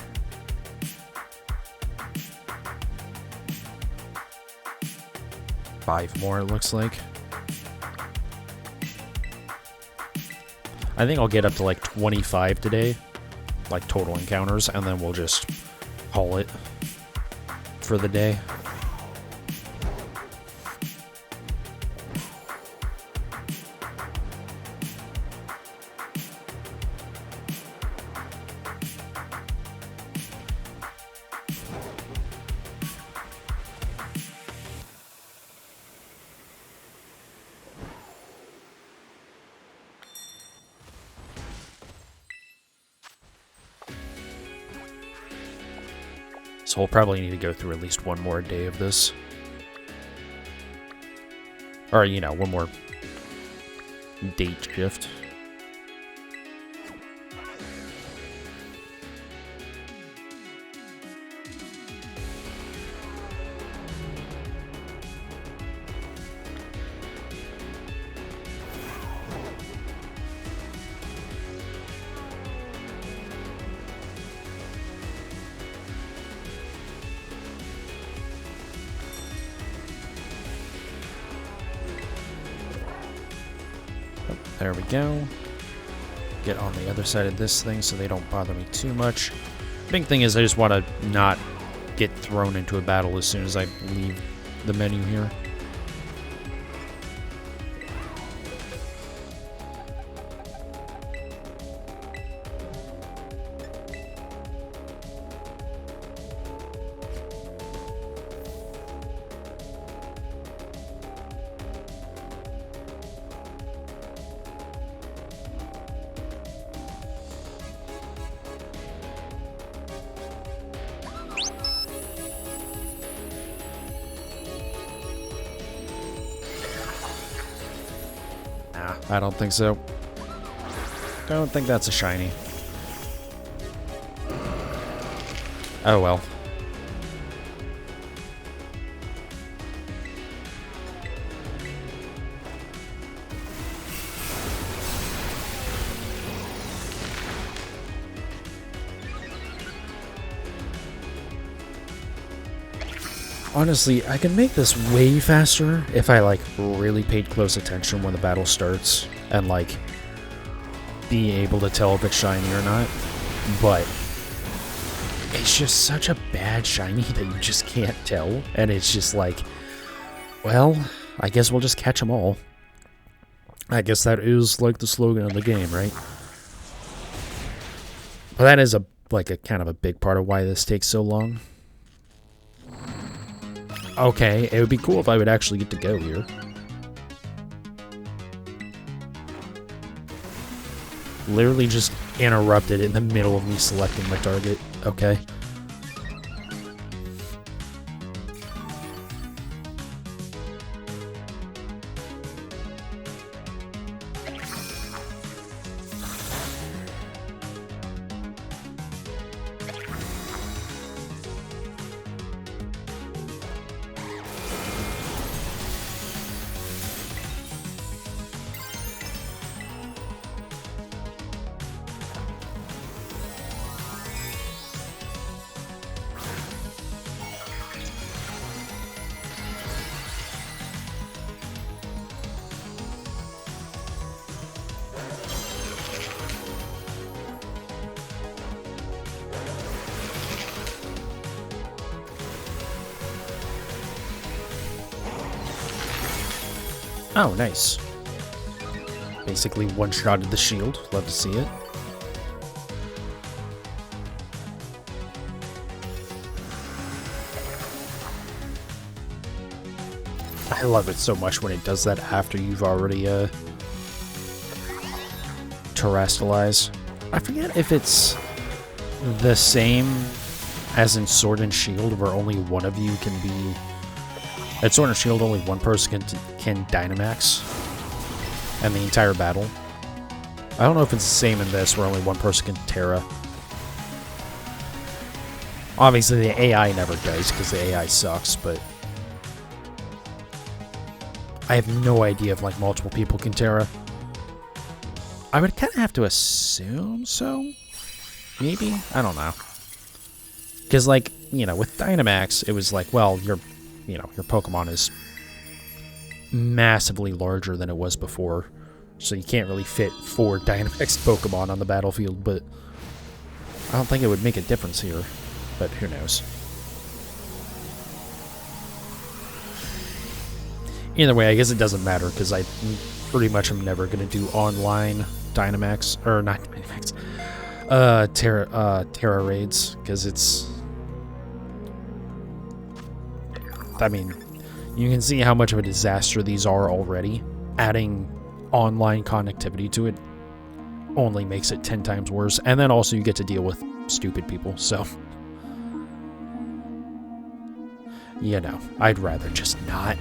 Five more, it looks like. I think I'll get up to like 25 today, like total encounters, and then we'll just haul it for the day. So we'll probably need to go through at least one more day of this. Or, you know, one more date shift. There we go. Get on the other side of this thing so they don't bother me too much. Big thing is I just want to not get thrown into a battle as soon as I leave the menu here. I don't think so. Don't think that's a shiny. Oh well. Honestly, I can make this way faster if I, like, really paid close attention when the battle starts and, like, be able to tell if it's shiny or not. But it's just such a bad shiny that you just can't tell. And it's just like, well, I guess we'll just catch them all. I guess that is, like, the slogan of the game, right? But that is, a kind of a big part of why this takes so long. Okay, it would be cool if I would actually get to go here. Literally just interrupted in the middle of me selecting my target. Okay. Oh, nice. Basically one-shotted the shield. Love to see it. I love it so much when it does that after you've already, terrestrialized. I forget if it's the same as in Sword and Shield, where only one of you can be... At Sword and Shield, only one person can Dynamax, and the entire battle. I don't know if it's the same in this, where only one person can Terra. Obviously, the AI never does, because the AI sucks, but... I have no idea if, like, multiple people can Terra. I would kind of have to assume so? Maybe? I don't know. Because, like, you know, with Dynamax, it was like, well, your Pokemon is massively larger than it was before, so you can't really fit 4 Dynamax Pokemon on the battlefield, but I don't think it would make a difference here, but who knows. Either way, I guess it doesn't matter, because I pretty much am never going to do online Dynamax, or not Dynamax, Terra raids, because it's... I mean, you can see how much of a disaster these are already. Adding online connectivity to it only makes it 10 times worse. And then also you get to deal with stupid people, so... you know, I'd rather just not.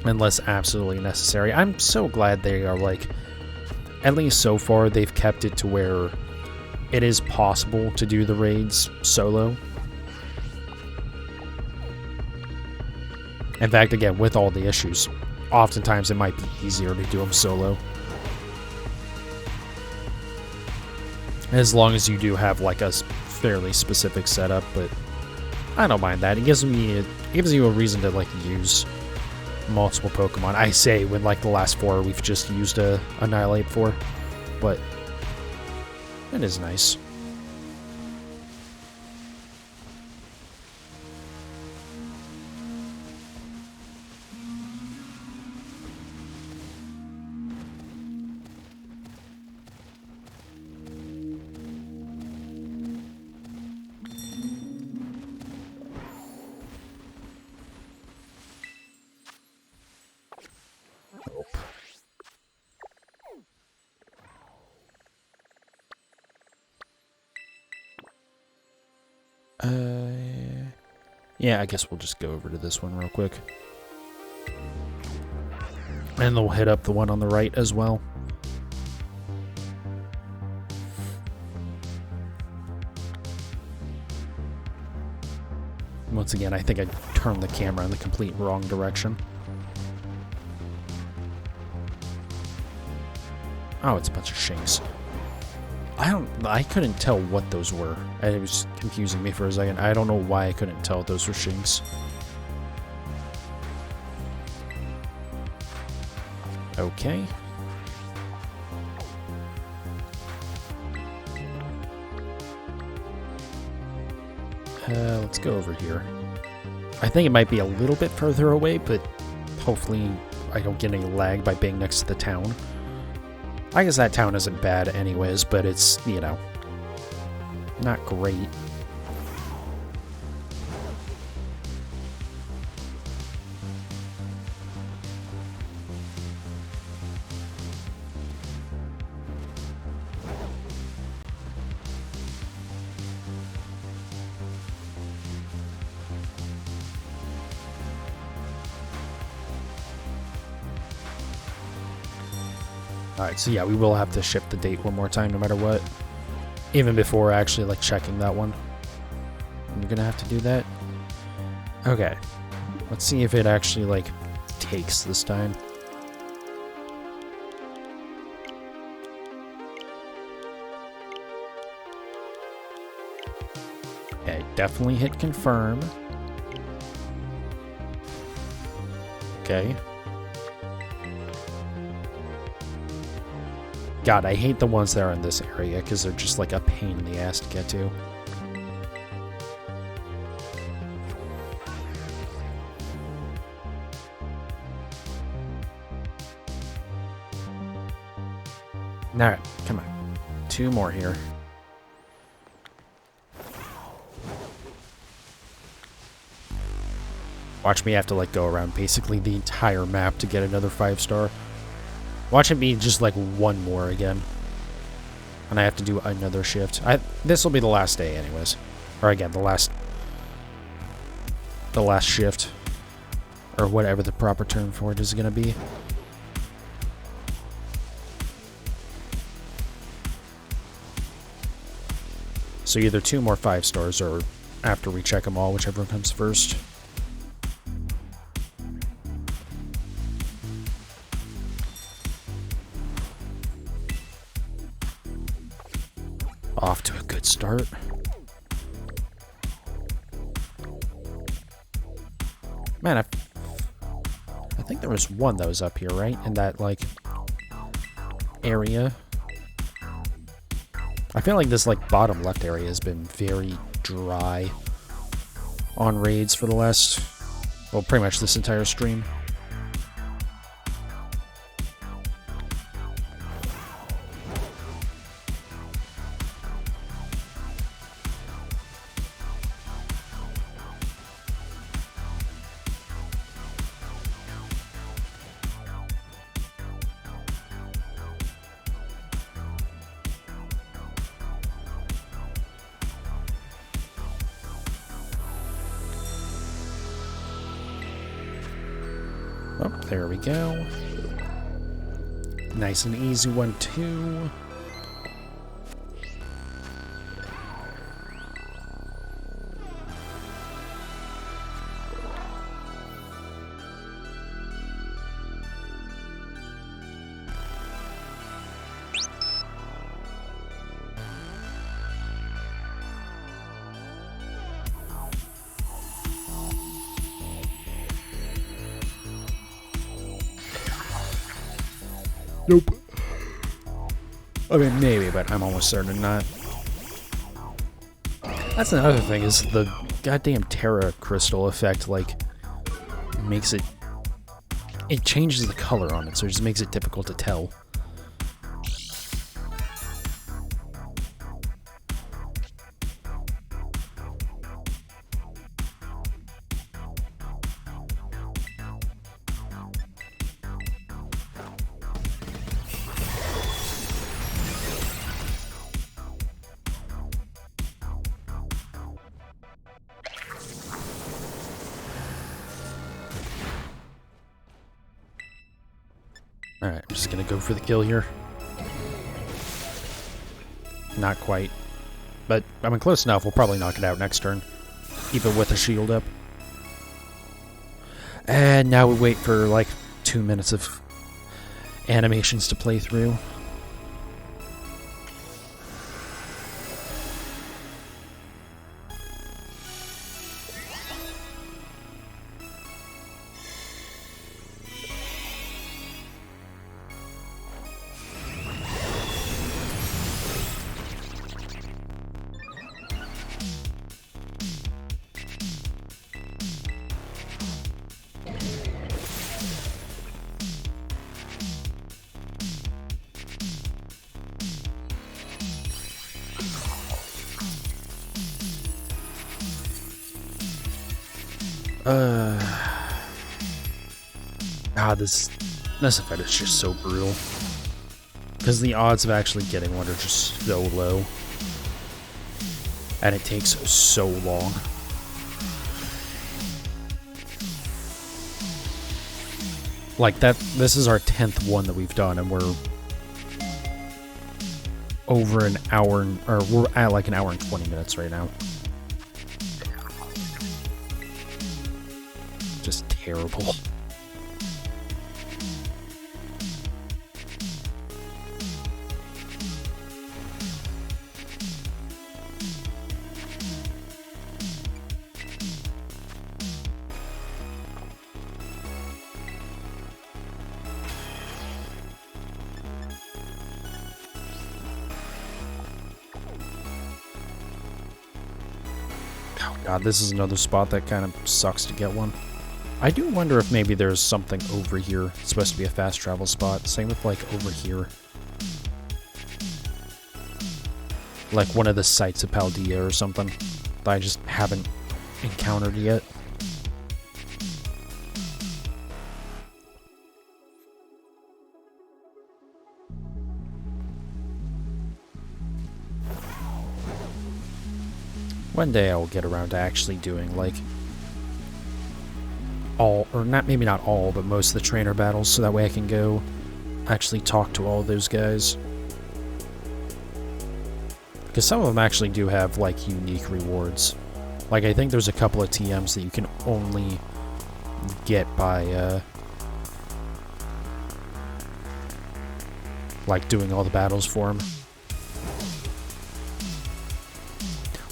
Unless absolutely necessary. I'm so glad they are, like, at least so far, they've kept it to where it is possible to do the raids solo. In fact, again, with all the issues, oftentimes it might be easier to do them solo. As long as you do have, like, a fairly specific setup, but I don't mind that. It gives you a reason to, like, use multiple Pokemon. I say when, like, the last 4 we've just used a Annihilate for, but it is nice. Yeah, I guess we'll just go over to this one real quick. And then we'll hit up the one on the right as well. Once again, I think I turned the camera in the complete wrong direction. Oh, it's a bunch of shinks. I couldn't tell what those were. It was confusing me for a second. I don't know why I couldn't tell those were shinks. Okay. Let's go over here. I think it might be a little bit further away, but hopefully I don't get any lag by being next to the town. I guess that town isn't bad anyways, but it's, you know, not great. Alright, so yeah, we will have to shift the date one more time no matter what. Even before actually, like, checking that one. We're gonna have to do that. Okay. Let's see if it actually, like, takes this time. Okay, definitely hit confirm. Okay. God, I hate the ones that are in this area because they're just like a pain in the ass to get to. Alright, come on. 2 more here. Watch me have to, like, go around basically the entire map to get another 5-star. Watch it be just like 1 more again. And I have to do another shift. This will be the last day anyways. Or again, the last shift. Or whatever the proper term for it is going to be. So either 2 more 5-stars or after we check them all, whichever comes first. Off to a good start. Man, I think there was one that was up here, right? In that, like, area. I feel like this, like, bottom left area has been very dry on raids for the last, well, pretty much this entire stream. Oh, there we go. Nice and easy one, too. Nope. I mean, maybe, but I'm almost certain not. That's another thing, is the goddamn Terra crystal effect, like, makes it... It changes the color on it, so it just makes it difficult to tell. Alright, I'm just gonna go for the kill here. Not quite. But, I mean, close enough. We'll probably knock it out next turn. Even with a shield up. And now we wait for, like, 2 minutes of animations to play through. This effect is just so brutal. Because the odds of actually getting one are just so low. And it takes so long. Like that, this is our 10th one that we've done, and we're over an hour, or we're at like an hour and 20 minutes right now. Just terrible. God, this is another spot that kind of sucks to get one. I do wonder if maybe there's something over here. It's supposed to be a fast travel spot. Same with, like, over here. Like one of the sites of Paldea or something that I just haven't encountered yet. One day I will get around to actually doing, like, all, or not, maybe not all, but most of the trainer battles, so that way I can go actually talk to all of those guys. Because some of them actually do have, like, unique rewards. Like, I think there's a couple of TMs that you can only get by, like, doing all the battles for them.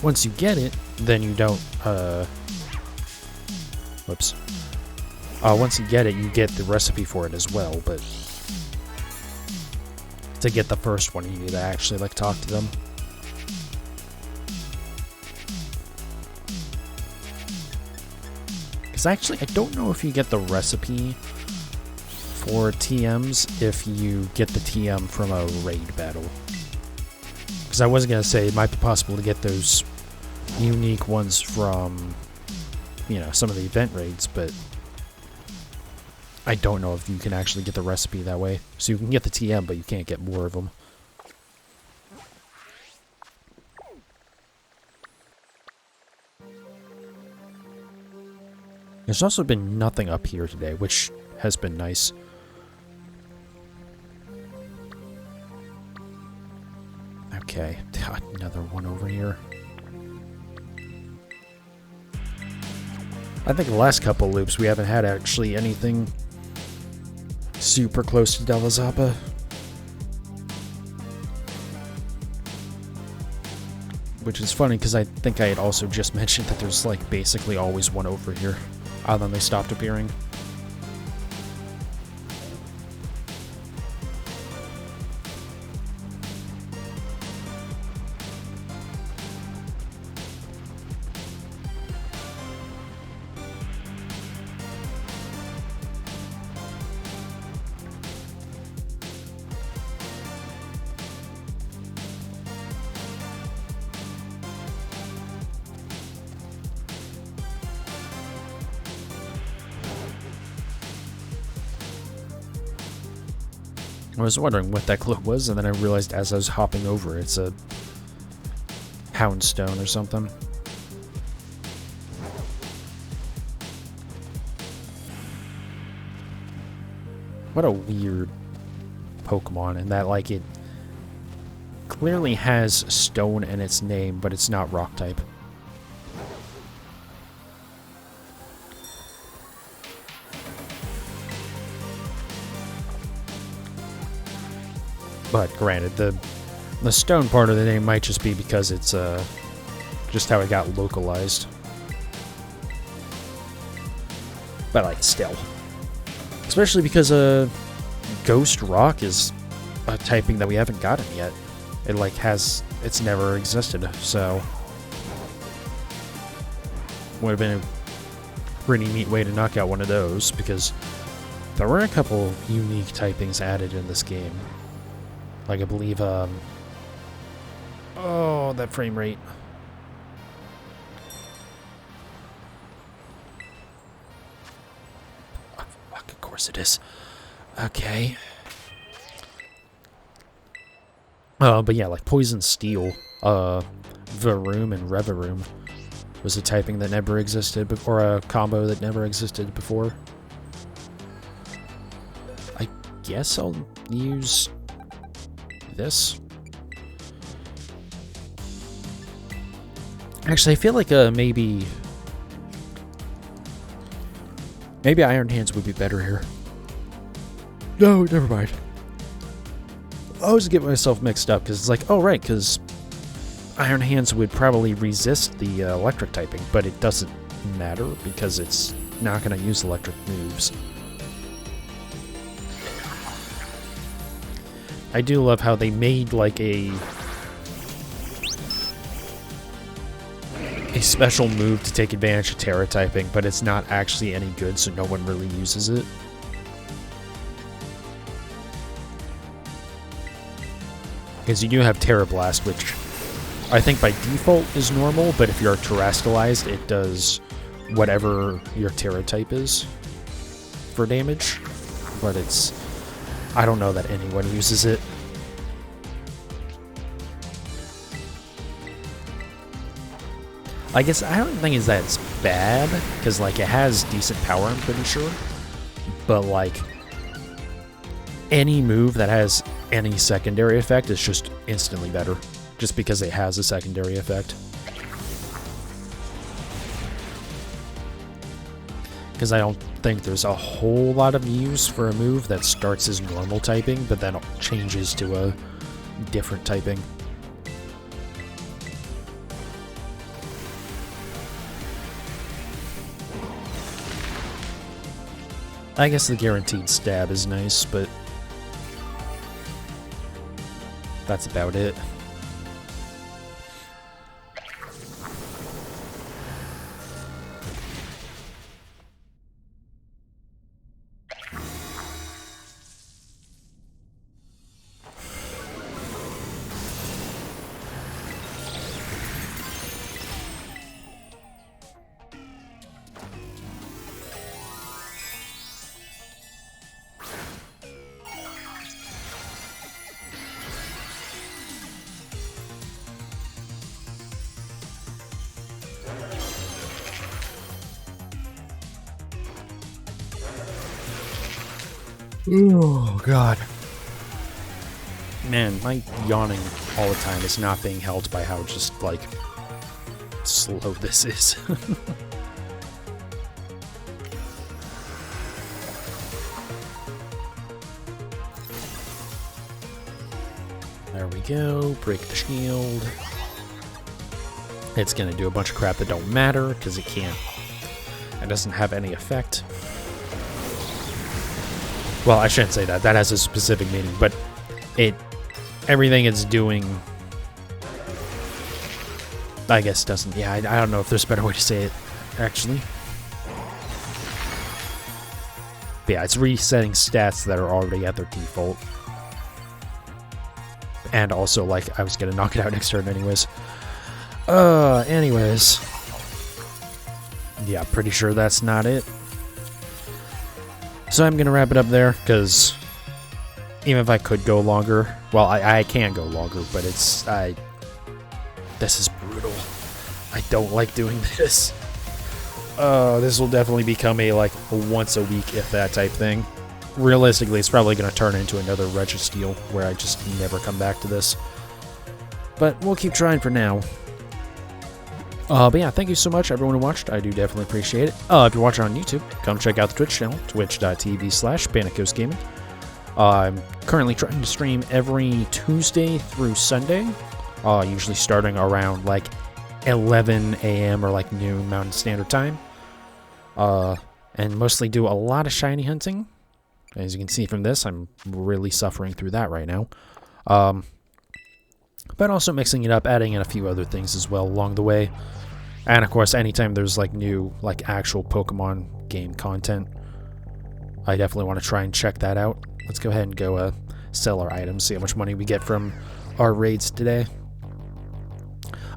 Once you get it, then you don't, whoops. Once you get it, you get the recipe for it as well, but to get the first one, you need to actually, like, talk to them. Because actually, I don't know if you get the recipe for TMs if you get the TM from a raid battle. Because I was going to say it might be possible to get those unique ones from, you know, some of the event raids, but I don't know if you can actually get the recipe that way. So you can get the TM, but you can't get more of them. There's also been nothing up here today, which has been nice. Okay, another one over here. I think the last couple loops we haven't had actually anything super close to Della Zappa. Which is funny because I think I had also just mentioned that there's like basically always one over here. Other than they stopped appearing. I was wondering what that glow was, and then I realized as I was hopping over, it's a houndstone or something. What a weird Pokemon, in that, like, it clearly has stone in its name, but it's not rock type. But granted, the stone part of the name might just be because it's just how it got localized. But like still, especially because Ghost Rock is a typing that we haven't gotten yet. It like it's never existed, so would have been a pretty neat way to knock out one of those, because there were a couple unique typings added in this game. Like, I believe, oh, that frame rate. Oh, fuck, of course it is. Okay. But yeah, like Poison Steel, Varoom and Revaroom was a typing that never existed before, or a combo that never existed before. I guess I'll use this. Actually, I feel like maybe Iron Hands would be better here. No, never mind. I always get myself mixed up because it's like, oh right, because Iron Hands would probably resist the electric typing, but it doesn't matter because it's not going to use electric moves. I do love how they made like a special move to take advantage of Terra typing, but it's not actually any good, so no one really uses it. Because you do have Terra Blast, which I think by default is normal, but if you're terrestrialized, it does whatever your Terra type is for damage. But I don't know that anyone uses it. I guess I don't think it's that it's bad, because like it has decent power, I'm pretty sure. But like any move that has any secondary effect is just instantly better, just because it has a secondary effect. Because I don't think there's a whole lot of use for a move that starts as normal typing, but then changes to a different typing. I guess the guaranteed stab is nice, but that's about it. Oh, God. Man, my yawning all the time is not being helped by how just, like, slow this is. There we go. Break the shield. It's gonna do a bunch of crap that don't matter, because it can't. It doesn't have any effect. Well, I shouldn't say that. That has a specific meaning, but everything it's doing, I guess, doesn't. Yeah, I don't know if there's a better way to say it, actually. But yeah, it's resetting stats that are already at their default. And also, like, I was gonna knock it out next turn anyways. Anyways. Yeah, pretty sure that's not it. So I'm gonna wrap it up there, because even if I could go longer, well, I can go longer, but this is brutal. I don't like doing this. This will definitely become a, like, once a week, if that type thing. Realistically, it's probably going to turn into another Registeel, where I just never come back to this. But we'll keep trying for now. But yeah, thank you so much, everyone who watched. I do definitely appreciate it. If you're watching on YouTube, come check out the Twitch channel, twitch.tv/PanicGhostGaming. I'm currently trying to stream every Tuesday through Sunday, usually starting around, like, 11 a.m. or, like, noon Mountain Standard Time. And mostly do a lot of shiny hunting. As you can see from this, I'm really suffering through that right now. But also mixing it up, adding in a few other things as well along the way. And of course, anytime there's, like, new, like, actual Pokemon game content, I definitely want to try and check that out. Let's go ahead and go sell our items, see how much money we get from our raids today.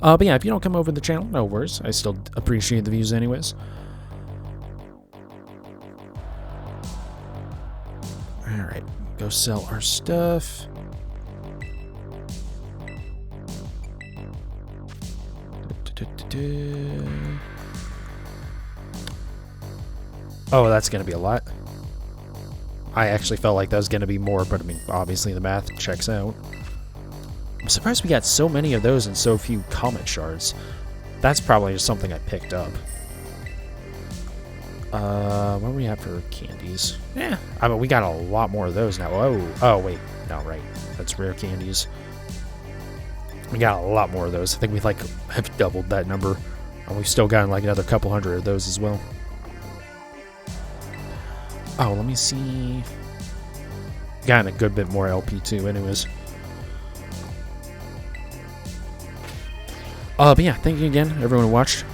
But yeah, if you don't come over to the channel, no worries. I still appreciate the views anyways. Alright, go sell our stuff. Oh, that's going to be a lot. I actually felt like that was going to be more, but I mean, obviously the math checks out. I'm surprised we got so many of those and so few comet shards. That's probably just something I picked up. What do we have for candies? Yeah, I mean, we got a lot more of those now. Oh, wait. No, right. That's rare candies. We got a lot more of those. I think we, like, have doubled that number. And we've still gotten, like, another couple hundred of those as well. Oh, let me see. Gotten a good bit more LP too, anyways. But yeah, thank you again, everyone who watched.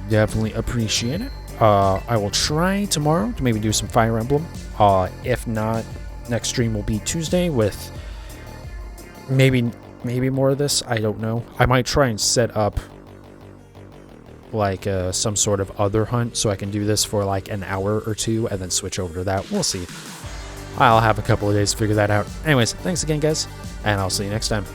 Definitely appreciate it. I will try tomorrow to maybe do some Fire Emblem. If not, next stream will be Tuesday with maybe more of this. I don't know. I might try and set up like some sort of other hunt so I can do this for like an hour or two and then switch over to that. We'll see. I'll have a couple of days to figure that out. Anyways, thanks again, guys, and I'll see you next time.